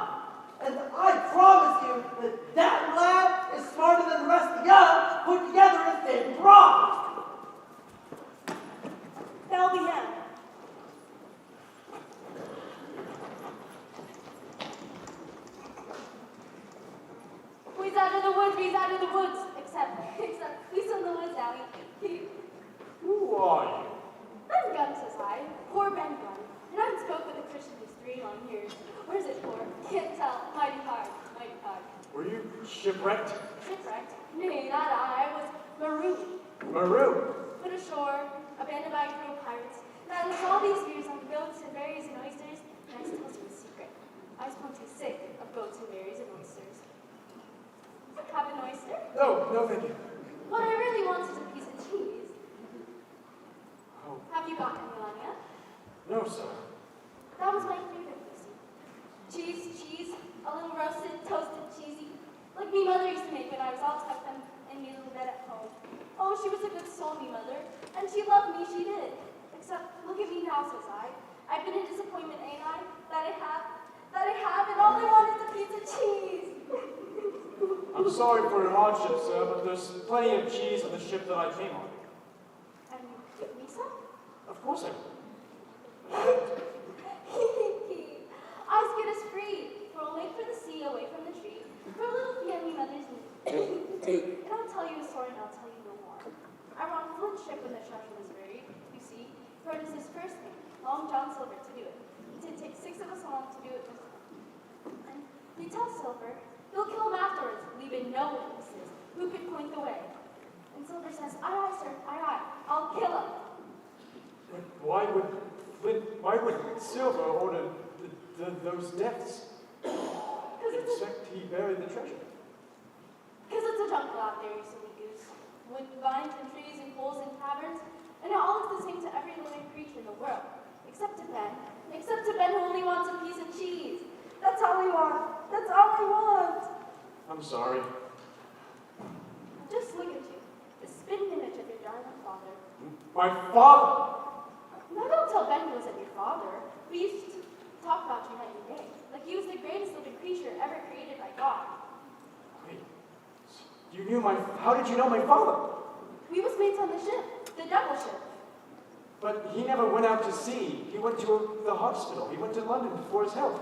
And I promise you that that lad is smarter than the rest of you put together in thin broth.
That'll be him. He's out of the woods, he's out of the woods. Except, he's in the woods now.
Who are you?
Ben Gunn, says I. Poor Ben Gunn. And I haven't spoke with a Christian for 3 long years. Where's it for? Can't tell. Mighty hard. Mighty hard.
Were you shipwrecked?
Shipwrecked? Nay, not I. I was marooned.
Marooned?
Put ashore, abandoned by a crew of pirates. And I lived all these years on boats and berries and oysters. And I just tell you a secret. I was plenty sick of boats and berries and oysters. Have an oyster?
No, thank you.
What I really want is a piece of cheese.
Oh,
Have you got any on yet?
no, sir.
That was my favorite piece. Cheese, a little roasted, toasted, cheesy. Like me mother used to make when I was all tucked in me little bed at home. Oh, she was a good soul, me mother. And she loved me, she did. Except, look at me now, says I. I've been a disappointment, ain't I? That I have, and all I want is a piece of cheese.
I'm sorry for your hardship, sir, but there's plenty of cheese on the ship that I came on.
And you give me some?
Of course I will.
Eyes get us free. We're away from the sea, away from the tree. For a little family mother's need. And I'll tell you a story and I'll tell you no more. I were on Flint's ship when the treasure was buried. You see, Fred is his first name, Long John Silver, to do it. It did take 6 of us along to do it with him. And they tell Silver he'll kill him afterwards, leaving no witnesses who could point the way. And Silver says, aye, aye, sir, aye, aye, I'll kill him.
But why would Silver order those deaths? Except he buried the treasure.
Because it's a jungle out there, you silly goose. With vines and trees and holes and caverns, and it all looks the same to every living creature in the world. Except to Ben. Except to Ben who only wants a piece of cheese. That's all I want. That's all I want.
I'm sorry.
Just look at you. The spitting image of your darling father.
My father!
Now don't tell Ben he wasn't your father. We used to talk about you night and day. Like he was the greatest living creature ever created by God.
Wait. How did you know my father?
We was mates on the ship. The devil ship.
But he never went out to sea. He went to the hospital. He went to London for his health.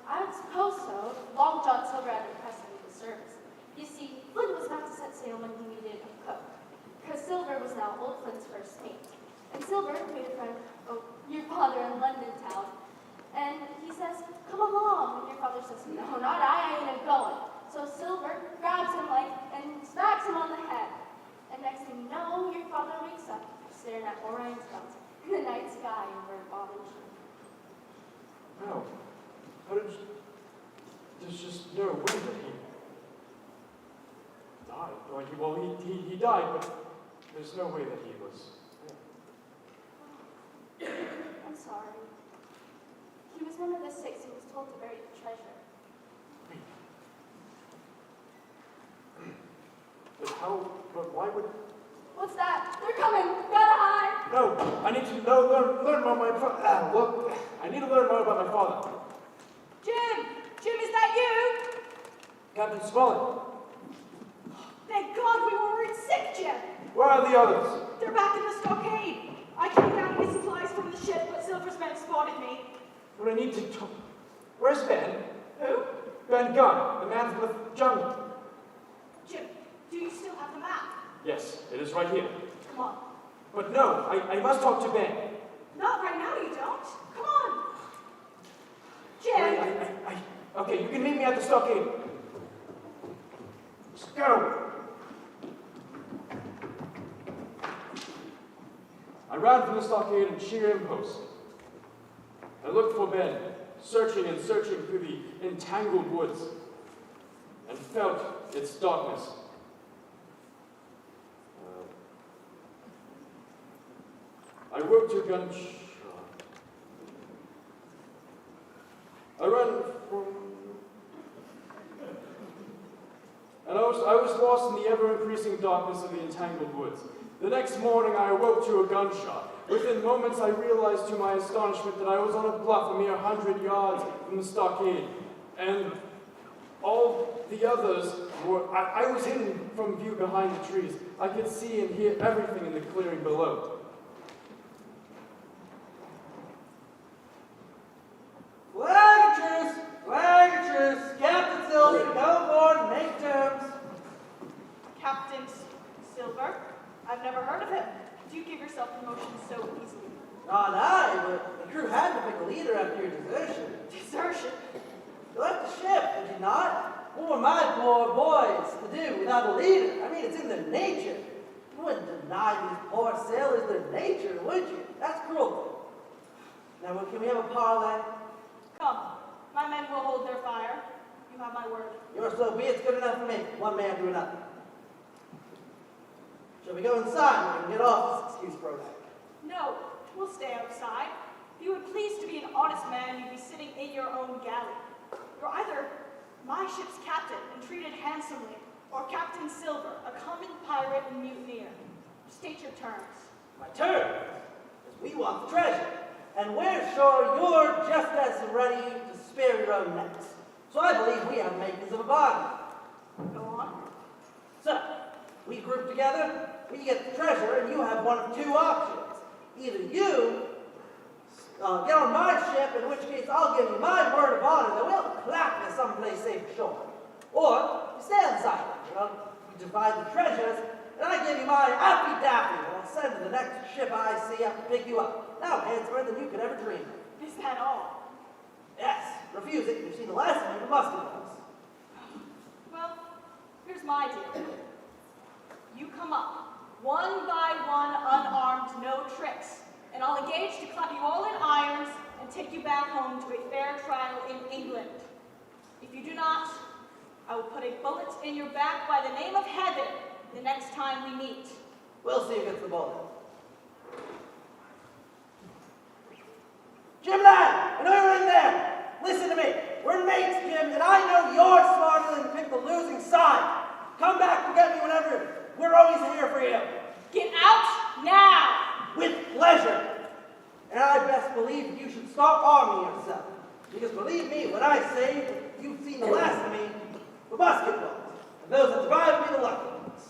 I would suppose so. Long John Silver had impressed him with his service. You see, Flint was about to set sail when he needed a cook, because Silver was now old Flint's first mate. And Silver made a friend of your father in London town. And he says, come along. And your father says, no, not I ain't going. So Silver grabs him and smacks him on the head. And next thing you know, your father wakes up, staring at Orion's belt in the night sky over Bob's ship.
No. There's just no way that he died. Well, he died, but there's no way that he was.
I'm sorry. He was one of the 6 who was told to bury the treasure.
But why would...
What's that? They're coming! Gotta hide!
No, I need to learn about my father. I need to learn more about my father.
Jim! Jim, is that you?
Captain Smollett,
Thank God we were worried sick, Jim.
where are the others?
They're back in the stockade. I came down to get supplies from the ship, but Silver's men spotted me.
But I need to talk. Where's Ben?
Who?
Ben Gunn, the man from the jungle.
Jim, do you still have the map?
Yes, it is right here.
Come on.
But no, I must talk to Ben.
Not right now, you don't. Come on. Jim!
Okay, you can meet me at the stockade. Let's go. I ran from the stockade in sheer impulse. I looked for Ben, searching and searching through the entangled woods, and felt its darkness. I worked to gunshot. I ran from... And I was lost in the ever-increasing darkness of the entangled woods. The next morning I awoke to a gunshot. Within moments I realized to my astonishment that I was on a bluff a mere 100 yards from the stockade, and all the others were, I was hidden from view behind the trees. I could see and hear everything in the clearing below.
Flag of truce! Flag of truce! Captain Silver, go aboard and make terms.
Captain Silver? I've never heard of him. Do you give yourself promotion so easily?
Not I, but the crew had to pick a leader after your desertion.
Desertion?
You left the ship, did you not? What were my poor boys to do without a leader? I mean, it's in their nature. You wouldn't deny these poor sailors their nature, would you? That's cruel. Now, can we have a parley?
Come. My men will hold their fire. You have my word.
Your so be it's good enough for me. One man do another. Shall we go inside and get off this excuse program?
No, we'll stay outside. If you would please to be an honest man, you'd be sitting in your own galley. You're either my ship's captain and treated handsomely, or Captain Silver, a common pirate and mutineer. State your terms.
My turn is we want the treasure, and we're sure you're just as ready to spare your own necks. So I believe we have makings of a bargain.
Go on.
So, we group together, we get the treasure, and you have one of two options. Either you get on my ship, in which case I'll give you my word of honor that we'll clap you someplace safe ashore. Or you stay on the island, you divide the treasures, and I give you my Appy Daffy, and I'll send to the next ship I see up to pick you up. Now, handsomer than you could ever dream of.
Is that all?
Yes, refuse it, you've seen the last of me, the musket balls.
Well, here's my deal. You come up, one by one, unarmed, no tricks, and I'll engage to clap you all in irons and take you back home to a fair trial in England. If you do not, I will put a bullet in your back by the name of heaven the next time we meet.
We'll see who gets the bullet. Jim lad, I know you're in there. Listen to me. We're mates, Jim, and I know you're smarter than to pick the losing side. Come back to get me whenever. We're always here for you.
Get out now!
With pleasure. And I best believe you should stop arming yourself. Because believe me when I say that you've seen the last of me, the musket balls. And those that survive will be the lucky ones.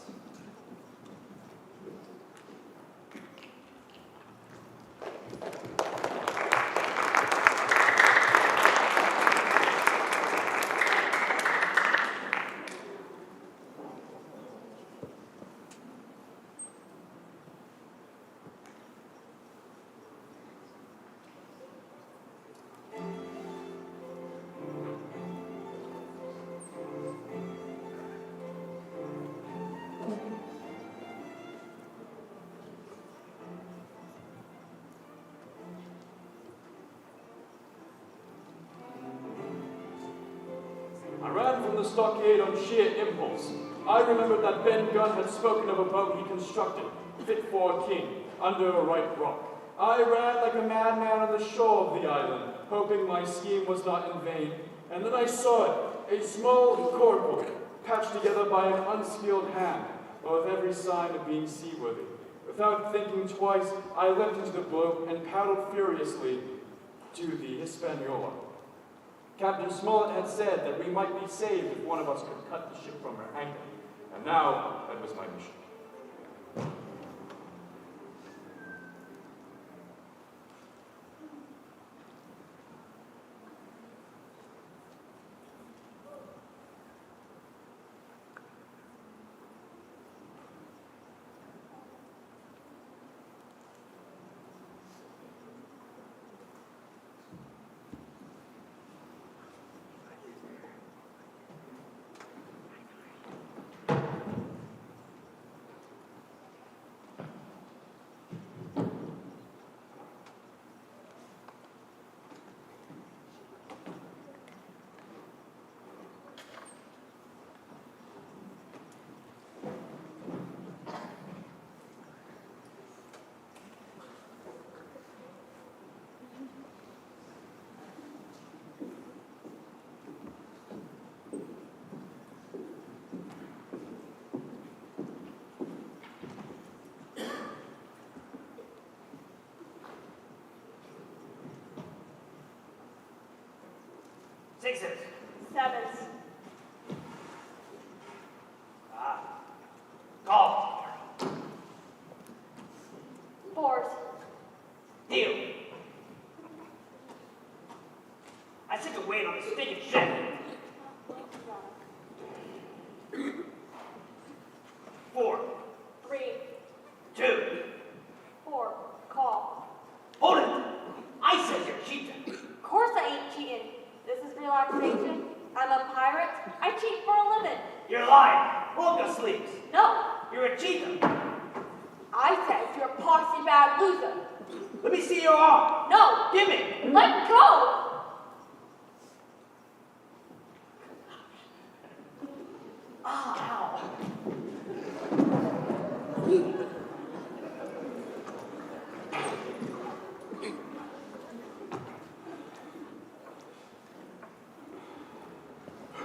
I ran from the stockade on sheer impulse. I remembered that Ben Gunn had spoken of a boat he constructed, fit for a king, under a right rock. I ran like a madman on the shore of the island, hoping my scheme was not in vain. And then I saw it, a small corkboard, patched together by an unskilled hand, but with every sign of being seaworthy. Without thinking twice, I leapt into the boat and paddled furiously to the Hispaniola. Captain Smollett had said that we might be saved if one of us could cut the ship from her anchor, and now that was my mission.
Sixes.
Sevens.
Call.
Fours.
Deal. I sick of waiting on this stinking shit. 4,
3.
2.
4. Call.
Hold it. I said you're cheating.
Of course I ain't cheating. This is relaxation. I'm a pirate. I cheat for a living.
You're lying. Roll up your sleeves.
No.
You're a cheater.
I said you're a poxy bad loser.
Let me see your arm.
No.
Give me.
Let go.
Ow.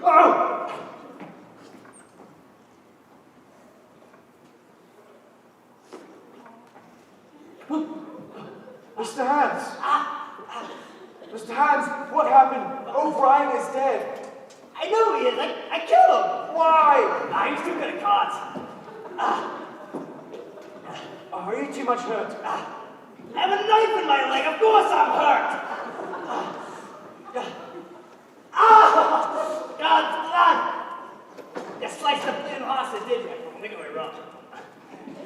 Oh!
Mr. Hans! Mr. Hans, what happened? O'Brien is dead.
I know he is. I killed him.
Why?
He's too good at cards.
Are you too much hurt?
I have a knife in my leg. Of course I'm hurt. God's blood. You sliced the bleeding hostage, did you? I think I went wrong.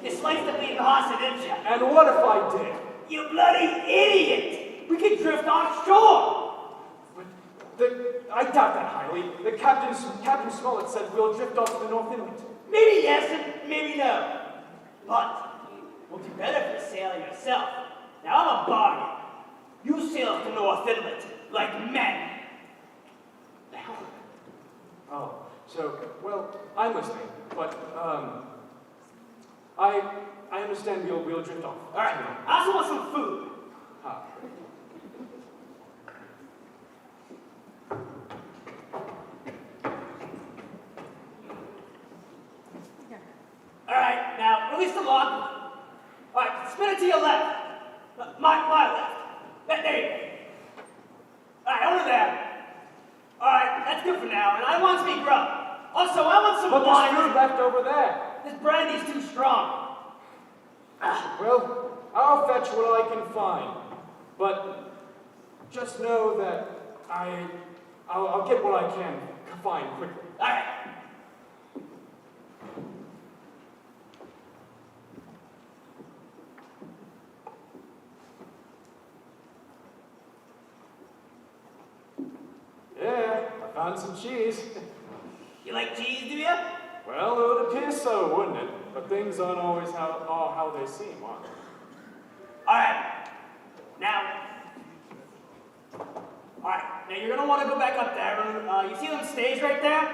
You sliced the bleeding hostage, didn't you?
And what if I did?
You bloody idiot! We could drift offshore.
I doubt that highly. Captain Smollett said we'll drift off to the North Inlet.
Maybe yes and maybe no. But we'll do better if you sail yourself. Now I'm a bargain. You sail up the North Inlet like men. The hell?
Oh, so, well, I'm listening, but, I understand we'll drift off.
All right. I also want some food.
Ah.
All right. Now release the log. All right. Spin it to your left. My left. There you go. All right. Over there. All right. That's good for now. And I want some grub. Also, I want some
But
wine.
there's food left over there.
This brandy's too strong.
Well, I'll fetch what I can find. But just know that I'll get what I can find quickly.
All right.
Yeah, I found some cheese.
You like cheese, do you?
Well, it would appear so, wouldn't it? But things aren't always how they seem, are they?
All right. Now. All right. Now you're gonna want to go back up there. You see them stage right there?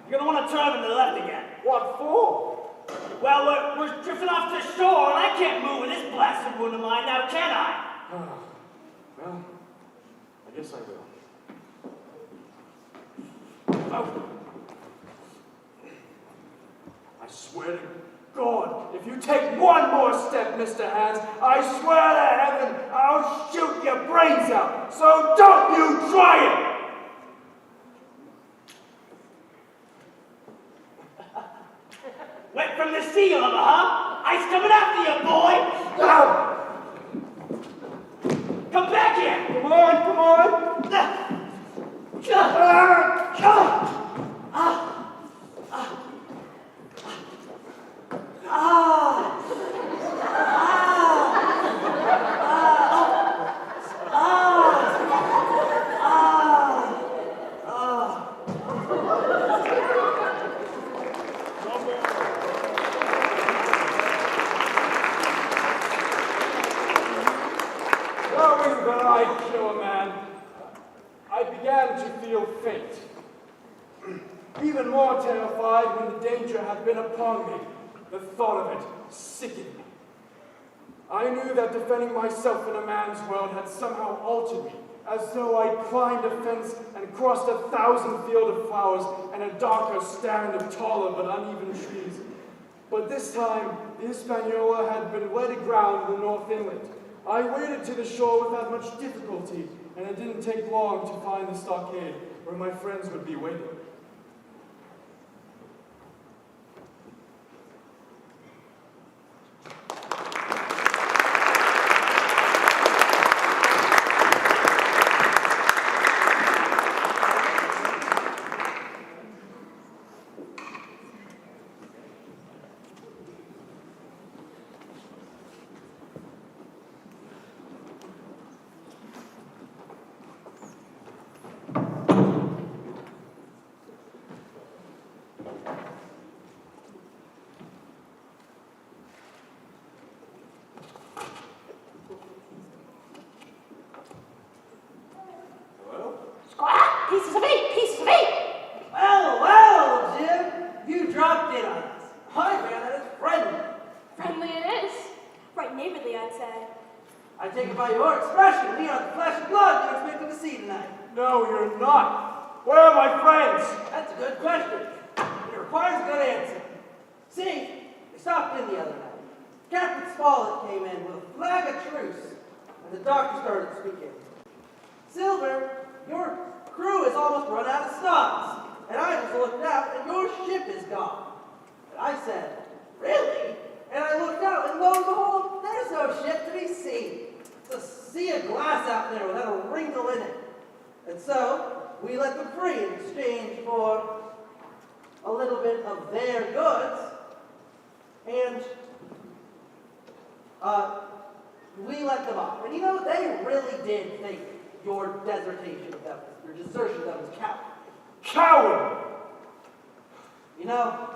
You're gonna want to turn to the left again.
What for?
Well, we're drifting off to shore, and I can't move with this blasted wound of mine now, can I?
Well, I guess I will.
Oh.
I swear to God, if you take one more step, Mr. Hans, I swear to heaven, I'll shoot your brains out. So don't you try it!
Went from the sea, lover, huh? Ice coming after you, boy! Come back here!
Come on, come on! Knowing that I'd kill a man, I began to feel faint. Even more terrified when the danger had been upon me. The thought of it sickened me. I knew that defending myself in a man's world had somehow altered me, as though I'd climbed a fence and crossed 1,000 fields of flowers and a darker stand of taller but uneven trees. But this time, the Hispaniola had been led aground in the North Inlet. I waded to the shore without much difficulty, and it didn't take long to find the stockade where my friends would be waiting.
Squat! Pieces of eight! Pieces of eight!
Well, well, Jim, you dropped in on us. I ran that as friendly.
Friendly it is.
Right neighborly, I'd say.
I take it by your expression, we are the flesh and blood you're expected to see tonight.
No, you're not. Where are my friends?
That's a good question. It requires a good answer. See, they stopped in the other night. Captain Smollett came in with a flag of truce, and the doctor started speaking. Silver, your crew has almost run out of stocks, and I just looked out, and your ship is gone. And I said, really? And I looked out, and lo and behold, there's no ship to be seen. It's a sea of glass out there without a wrinkle in it. And so, we let them free in exchange for a little bit of their goods, and we let them off. And you know, they really did think your desertion of them, your desertion of them was cowardly.
Coward!
You know,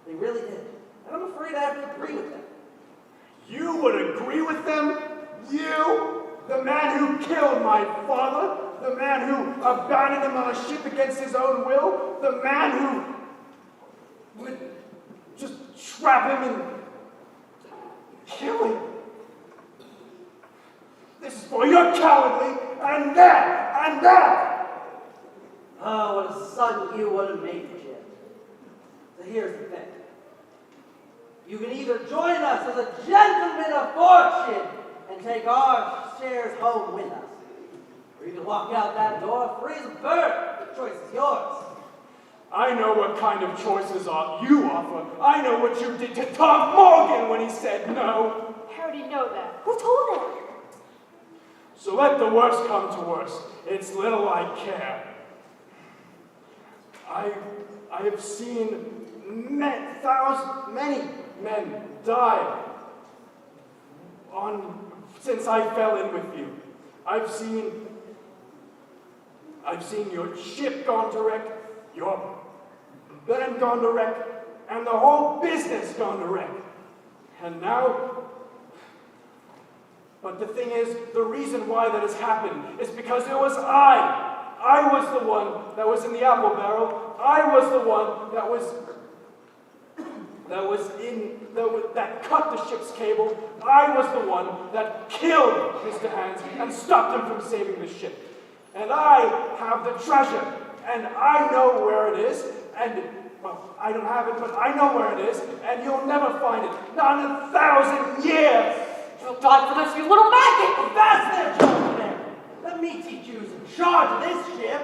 they really did. And I'm afraid I have to agree with them.
You would agree with them? You? The man who killed my father? The man who abandoned him on a ship against his own will? The man who would just trap him and kill him? This is for your cowardly and that!
Oh, what a son you would have made, Jim. So here's the thing. You can either join us as a gentleman of fortune and take our shares home with us, or you can walk out that door free as a bird. The choice is yours.
I know what kind of choices you offer. I know what you did to Tom Morgan when he said no.
How do you know that?
Who told him?
So let the worst come to worst. It's little I care. I have seen many men die since I fell in with you. I've seen your ship gone to wreck, your band gone to wreck, and the whole business gone to wreck. And now, but the thing is, the reason why that has happened is because it was I was the one that was in the apple barrel. I was the one that cut the ship's cable. I was the one that killed Mr. Hands and stopped him from saving the ship. And I have the treasure, and I know where it is, and, well, I don't have it, but I know where it is, and you'll never find it, not in 1,000 years.
You'll die for this, you little maggot!
Well, that's their job there. Let me teach you who's in charge of this ship.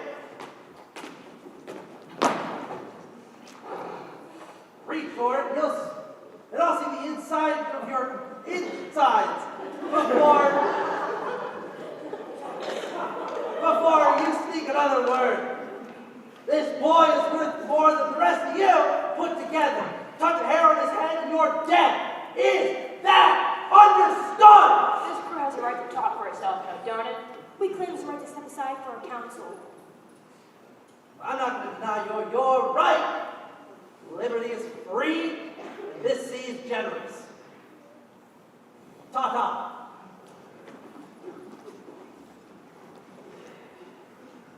Reach for it, and I'll see the inside of your insides before you speak another word. This boy is worth more than the rest of you put together. Touch a hair on his head and you're dead. Is that understood?
This crew has a right to talk for itself, now, don't it?
We claim the right to step aside for our counsel.
I'm not going to deny you're right. Liberty is free, and this sea is generous. Ta-ta.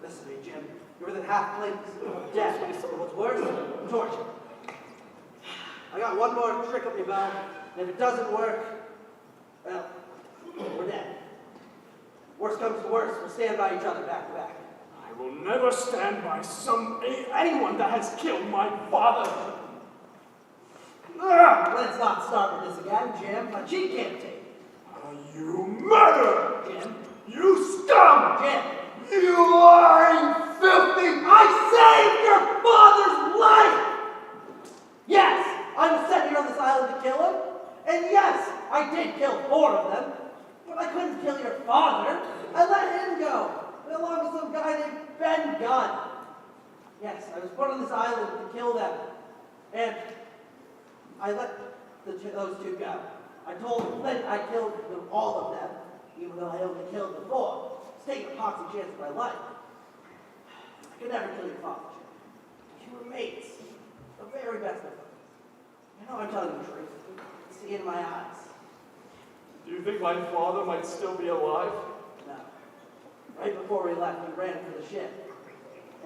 Listen to me, Jim. You're within half blink of death. What's worse? Torture. I got one more trick up your bow, and if it doesn't work, well, we're dead. Worst comes to worst, we'll stand by each other back to back.
I will never stand by anyone that has killed my father.
Let's not start with this again, Jim. My cheek can't take.
You murderer!
Jim,
You scum!
Jim,
You lying, filthy!
I saved your father's life! Yes, I was sent here on this island to kill him. And yes, I did kill 4 of them. But I couldn't kill your father. I let him go, along with some guy named Ben Gunn. Yes, I was put on this island to kill them. And I let those 2 go. I told Flint I killed all of them, even though I only killed the 4. It's taking a poxy chance of my life. I could never kill your father, Jim. You were mates. The very best of them. You know I'm telling you the truth. See it in my eyes.
Do you think my father might still be alive?
No. Right before we left, we ran for the ship.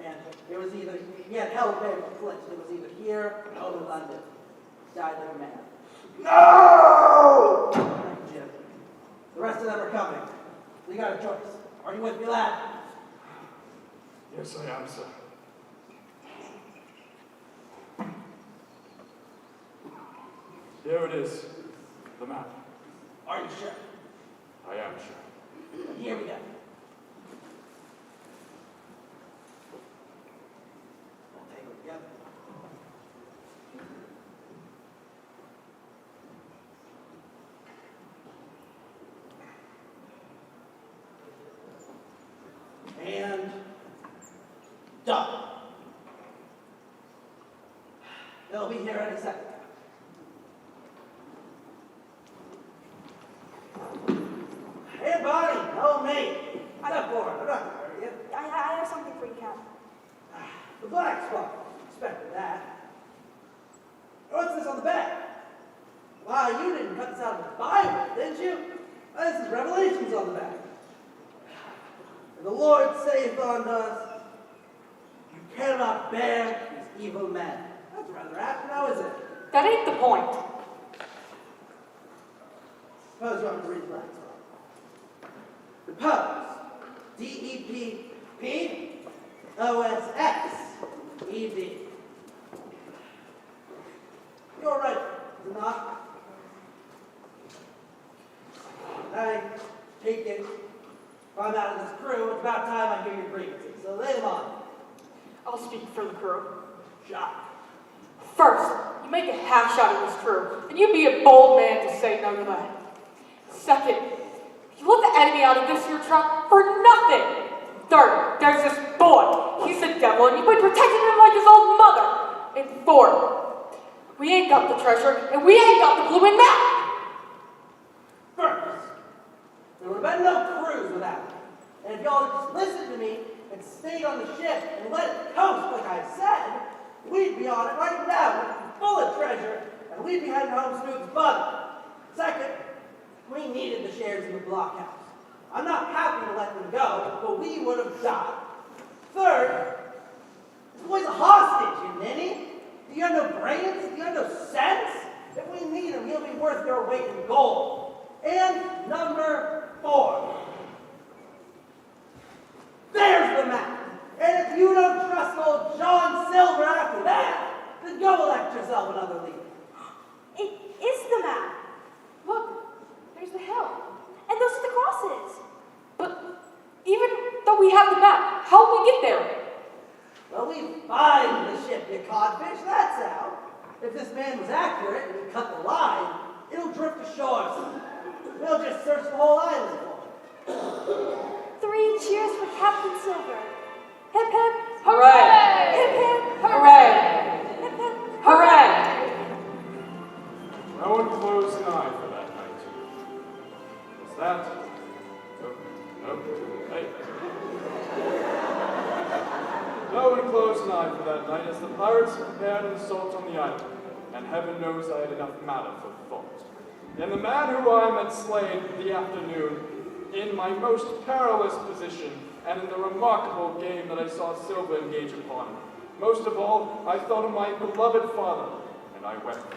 And it was either, he had hell to pay for Flint. It was either here or in London. Died like a man.
No!
Thank you, Jim. The rest of them are coming. So you got a choice. Are you with me, lad?
Yes, I am, sir. Here it is, the map.
Are you sure?
I am sure.
Then here we go. We'll take it together. And done. They'll be here any second. Hey, buddy, no me. Step forward. I'm not gonna hurt you.
I have something for you, Cap.
The black spot. Expected that. What's this on the back? Wow, you didn't cut this out of the Bible, did you? This is Revelations on the back. And the Lord saith unto us, you cannot bear these evil men. That's rather apt now, is it?
That ain't the point.
Suppose you want me to read the black spot. Depose. D-E-P-P-O-S-S-E-D. You're right, is it not? I take it. If I'm out of this crew, it's about time I hear your grievances. So lay them on.
I'll speak for the crew.
Shot.
First, you make a half shot at this crew, and you'd be a bold man to say no to that. Second, you let the enemy out of this here truck for nothing. Third, there's this boy. He's the devil, and you've been protecting him like his old mother. And fourth, we ain't got the treasure, and we ain't got the blooming map.
First, there would have been no cruise without me. And if y'all had just listened to me and stayed on the ship and let it coast like I said, we'd be on it right now, full of treasure, and we'd be heading home Snoop's butter. Second, we needed the shares in the blockhouse. I'm not happy to let them go, but we would have died. Third, this boy's a hostage, you ninny. Do you have no brains? Do you have no sense? If we need him, he'll be worth your weight in gold. And number 4. There's the map. And if you don't trust old John Silver after that, then go elect yourself another leader.
It is the map.
Look, there's the hill.
And those are the crosses.
But even though we have the map, how will we get there?
Well, we find the ship, you codfish, that's how. If this man was accurate and he cut the line, it'll drift ashore somewhere. We'll just search the whole island for it.
3 cheers for Captain Silver. Hip hip.
Hooray!
Hip hip.
Hooray!
Hip hip.
Hooray!
No one closed an eye for that night. Was that? No. Hey. No one closed an eye for that night as the pirates prepared an assault on the island, and heaven knows I had enough matter for thought. And the man who I had slain the afternoon, in my most perilous position, and in the remarkable game that I saw Silver engage upon. Most of all, I thought of my beloved father, and I wept.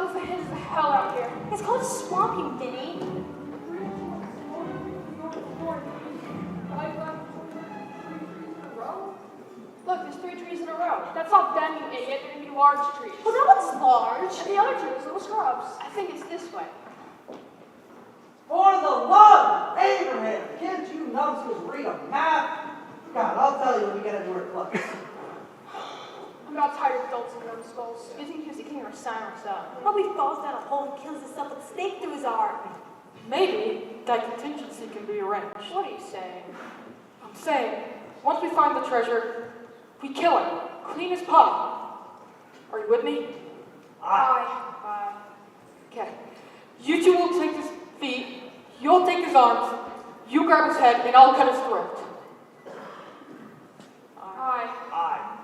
hot as the hell out here.
It's called swamping, Vinny.
Look, there's 3 trees in a row. That's not them, you idiot. They're gonna be large trees.
Well, that one's large.
And the other two is little shrubs. I think it's this way.
For the love of Abraham, can't you numbskulls read a map? God, I'll tell you when we get into our class.
I'm not tired of adults and numbskulls. You think he was the king of our sign ourselves?
Probably falls down a hole and kills himself with a stake through his arm.
Maybe that contingency can be arranged.
What are you saying?
I'm saying, once we find the treasure, we kill him, clean as pop. Are you with me?
Aye.
Okay. You two will take his feet, you'll take his arms, you grab his head, and I'll cut his throat.
Aye.
Aye.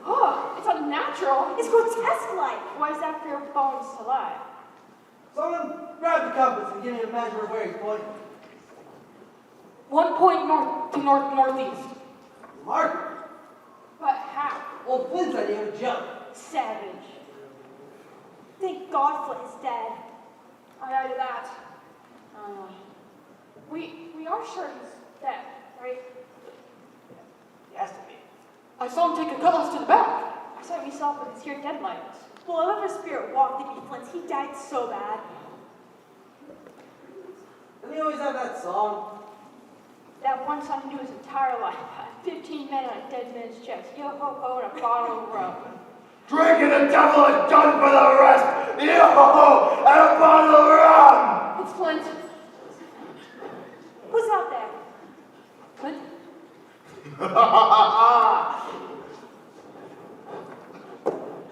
Oh, it's unnatural.
It's grotesque-like.
Why is that for your bones to lie?
Someone grab the compass and give me a measure of where he's pointing.
1 point north to northeast.
Mark.
But how?
Old Flint's idea of a joke.
Savage.
Thank God Flint is dead.
Aye to that. We are sure he's dead, right?
He has to be.
I saw him take a cutlass to the back.
I saw it myself with his here dead lights.
Well, if ever spirit walked into Flint's, he died so bad.
Doesn't he always have that song?
That one son knew his entire life. 15 men on a dead man's chest. Yo ho ho and a bottle of rum.
Drinking the devil is done for the rest. Yo-ho-ho, and a bottle of rum.
It's Flint.
Who's out there?
Flint?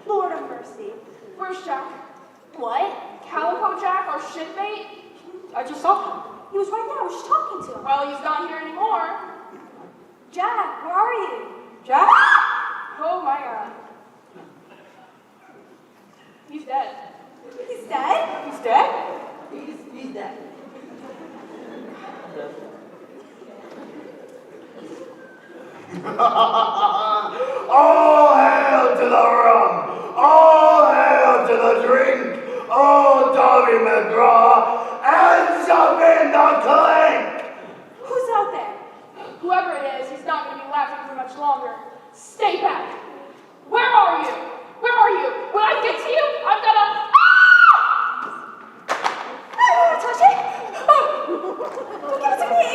Lord of mercy.
Where's Jack?
What?
Calico Jack, our shipmate?
I just saw him.
He was right there. I was just talking to him.
Well, he's not here anymore.
Jack, where are you?
Jack?
Oh my god. He's dead.
He's dead?
He's dead?
He's dead.
All hail to the rum! All hail to the drink! Oh, Darby McGraw, hands up in the clink!
Who's out there?
Whoever it is, he's not going to be laughing for much longer. Stay back. Where are you? Where are you? When I get to you, I'm gonna...
I don't want to touch it. Don't give it to me.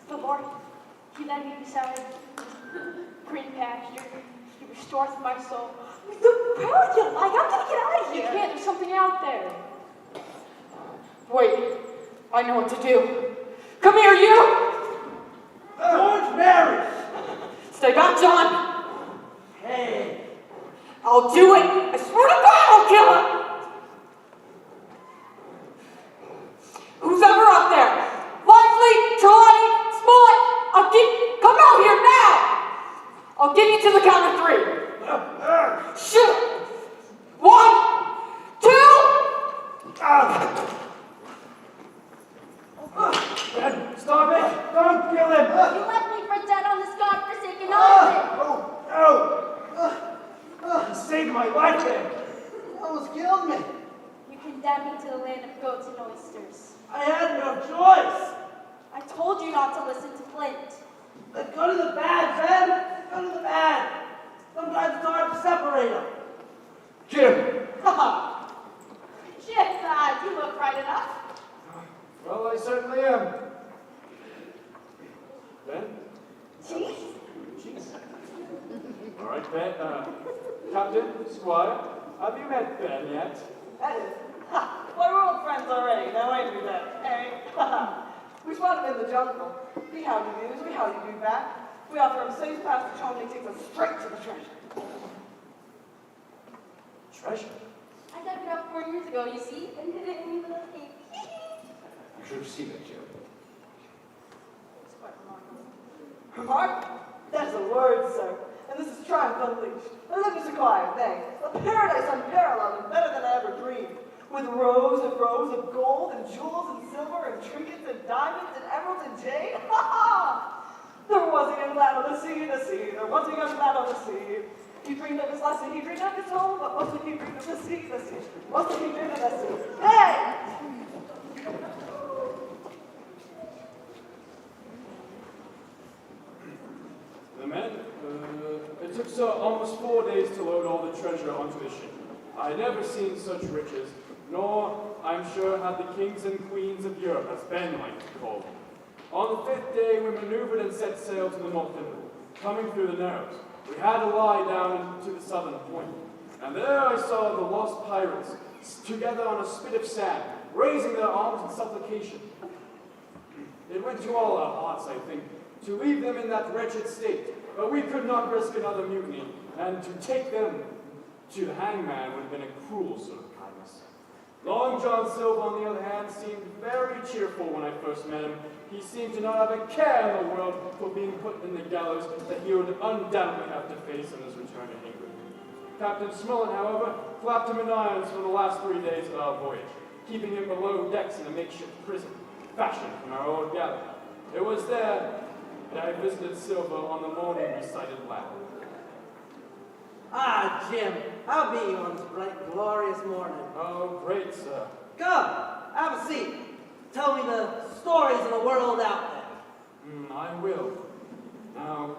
The Lord, he led me beside green pasture. He restores my soul.
The power you like. I'm gonna get out of
You
here.
can't, there's something out there.
Wait, I know what to do. Come here, you!
George Mary!
Stay back, John!
Hey!
I'll do it! I swear to God I'll kill him! Who's ever up there? Lively, Trelawney, Smollett, come out here now! I'll give you to the count of 3. Shoot! 1, 2...
Stop it! Don't kill him!
You left me for dead on this godforsaken island.
You saved my life then!
You almost killed me.
You condemned me to the land of goats and oysters.
I had no choice.
I told you not to listen to Flint.
Then go to the bad, Ben. Go to the bad. Sometimes it's hard to separate them.
Jim!
Shit, you look right enough.
Well, I certainly am. Ben?
Jeez.
All right, Ben. Captain, Squire, have you met Ben yet?
That is. Well, we're old friends already. Now ain't we that? Hey. We spot him in the jungle. We how you news. We how you do back. We offer him safe passage home and he takes us straight to the treasure.
Treasure?
I dug it up 4 years ago, you see, and hid it in a little cave.
You should have seen it, Jim.
It's quite remarkable.
Mark, that's a word, sir. And this is triumph unleashed. A living acquired, nay, a paradise unparalleled and better than I ever dreamed. With rows of gold and jewels and silver and trinkets and diamonds and emeralds and
today. Ha ha! There was a young lad on the sea, there was a young lad on the sea. He dreamed of his lesson, he dreamed of his home, but mostly he dreamed of the sea, mostly he dreamed of the sea. Hey!
The men, it took almost 4 days to load all the treasure onto the ship. I had never seen such riches, nor, I'm sure, had the kings and queens of Europe, as Ben liked to call them. On the 5th day, we maneuvered and set sail to the North Inlet, coming through the Narrows. We had to lie down to the southern point, and there I saw the lost pirates together on a spit of sand, raising their arms in supplication. It went to all our hearts, I think, to leave them in that wretched state, but we could not risk another mutiny, and to take them to the hangman would have been a cruel sort of kindness. Long John Silver, on the other hand, seemed very cheerful when I first met him. He seemed to not have a care in the world for being put in the gallows that he would undoubtedly have to face on his return to England. Captain Smollett, however, clapped him in irons for the last 3 days of our voyage, keeping him below decks in a makeshift prison, fashioned from our old galley. It was there that I visited Silver on the morning we sighted land.
Ah, Jim, how be you on this bright, glorious morning?
Oh, great, sir.
Come, have a seat. Tell me the stories of the world out there.
I will. Now,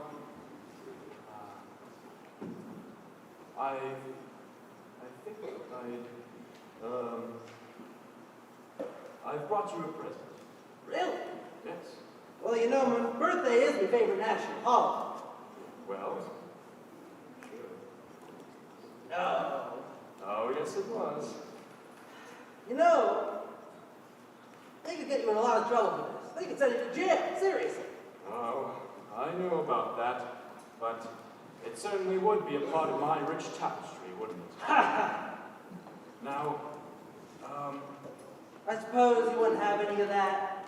I think I've brought you a present.
Really?
Yes.
Well, you know, my birthday is my favorite national holiday.
Well,
Oh.
oh, yes it was.
You know, they could get you in a lot of trouble for this. They could send you to jail, seriously.
Oh, I knew about that, but it certainly would be a part of my rich tapestry, wouldn't it? Now,
I suppose you wouldn't have any of that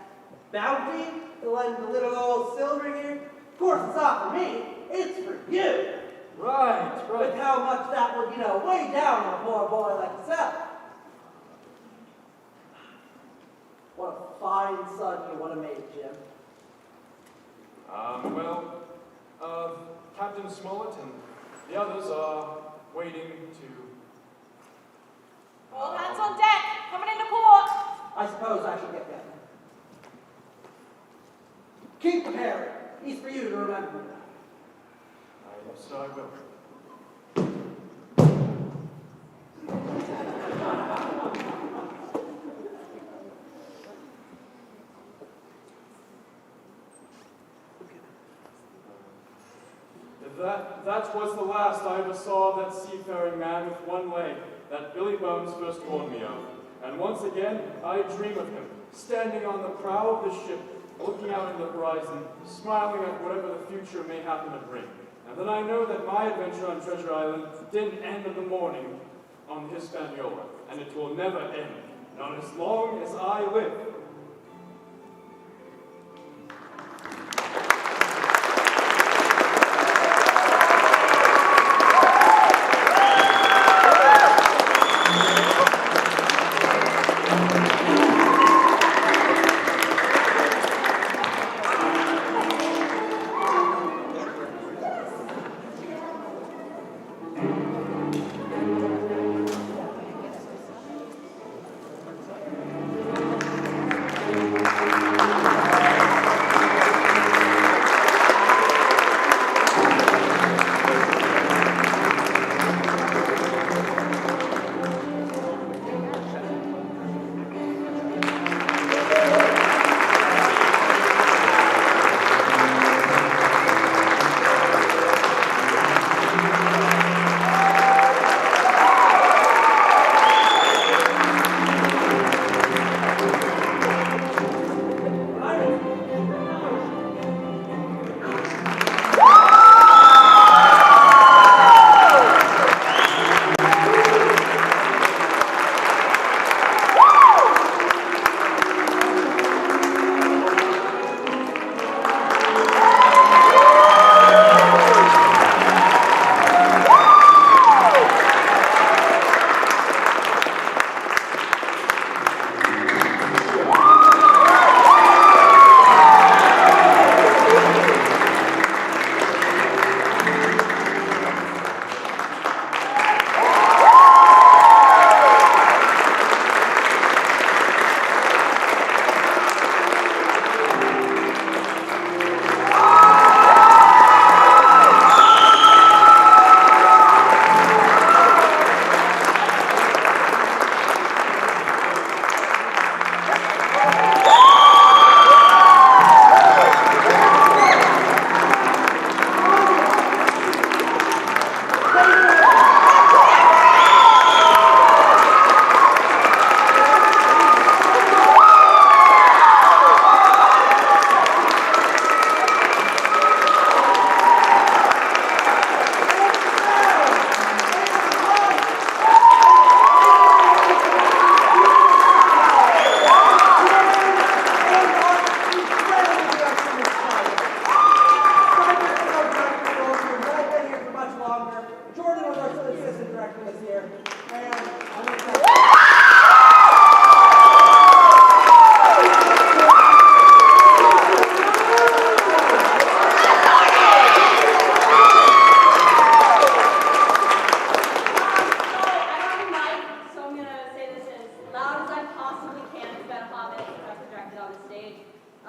bounty to lend the little old Silver here? Of course, it's not for me. It's for you.
right.
With how much that would, weigh down on a poor boy like yourself. What a fine son you would have made, Jim.
Captain Smollett and the others are waiting to...
All hands on deck, coming into port.
I suppose I should get going. Keep him, Harry. He's for you to remember.
So I will. That was the last I ever saw of that seafaring man with one leg that Billy Bones first warned me of. And once again, I dream of him, standing on the prow of the ship, looking out into the horizon, smiling at whatever the future may happen to bring. And then I know that my adventure on Treasure Island didn't end in the morning on the Hispaniola, and it will never end, not as long as I live.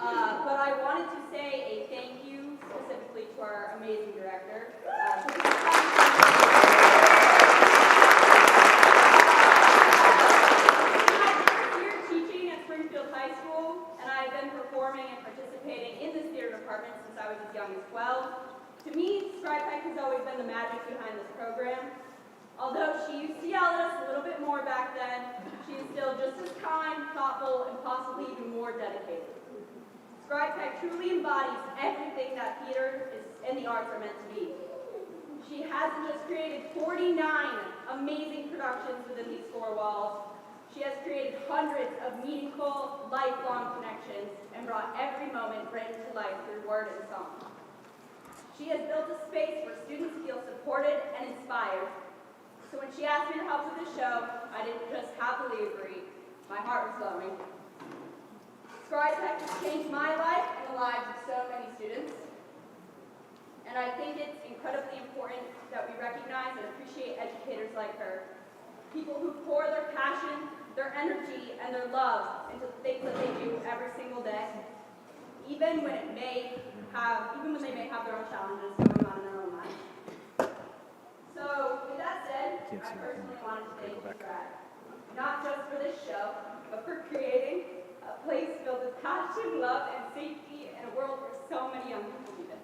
But I wanted to say a thank you specifically to our amazing director. Teaching at Springfield High School, and I've been performing and participating in this theater department since I was as young as 12. To me, Scribe Peck has always been the magic behind this program. Although she used to yell at us a little bit more back then, she is still just as kind, thoughtful, and possibly even more dedicated. Scribe Peck truly embodies everything that theater and the arts are meant to be. She hasn't just created 49 amazing productions within these four walls. She has created hundreds of meaningful, lifelong connections and brought every moment right into life through word and song. She has built a space where students feel supported and inspired. So when she asked me to help with the show, I didn't just happily agree. My heart was glowing. Scribe Peck has changed my life and the lives of so many students. And I think it's incredibly important that we recognize and appreciate educators like her. People who pour their passion, their energy, and their love into the things that they do every single day, even when they may have their own challenges going on in their own lives. So, with that said, I personally wanted to thank you, Brad, not just for this show, but for creating a place filled with passion, love, and safety in a world where so many young people need it.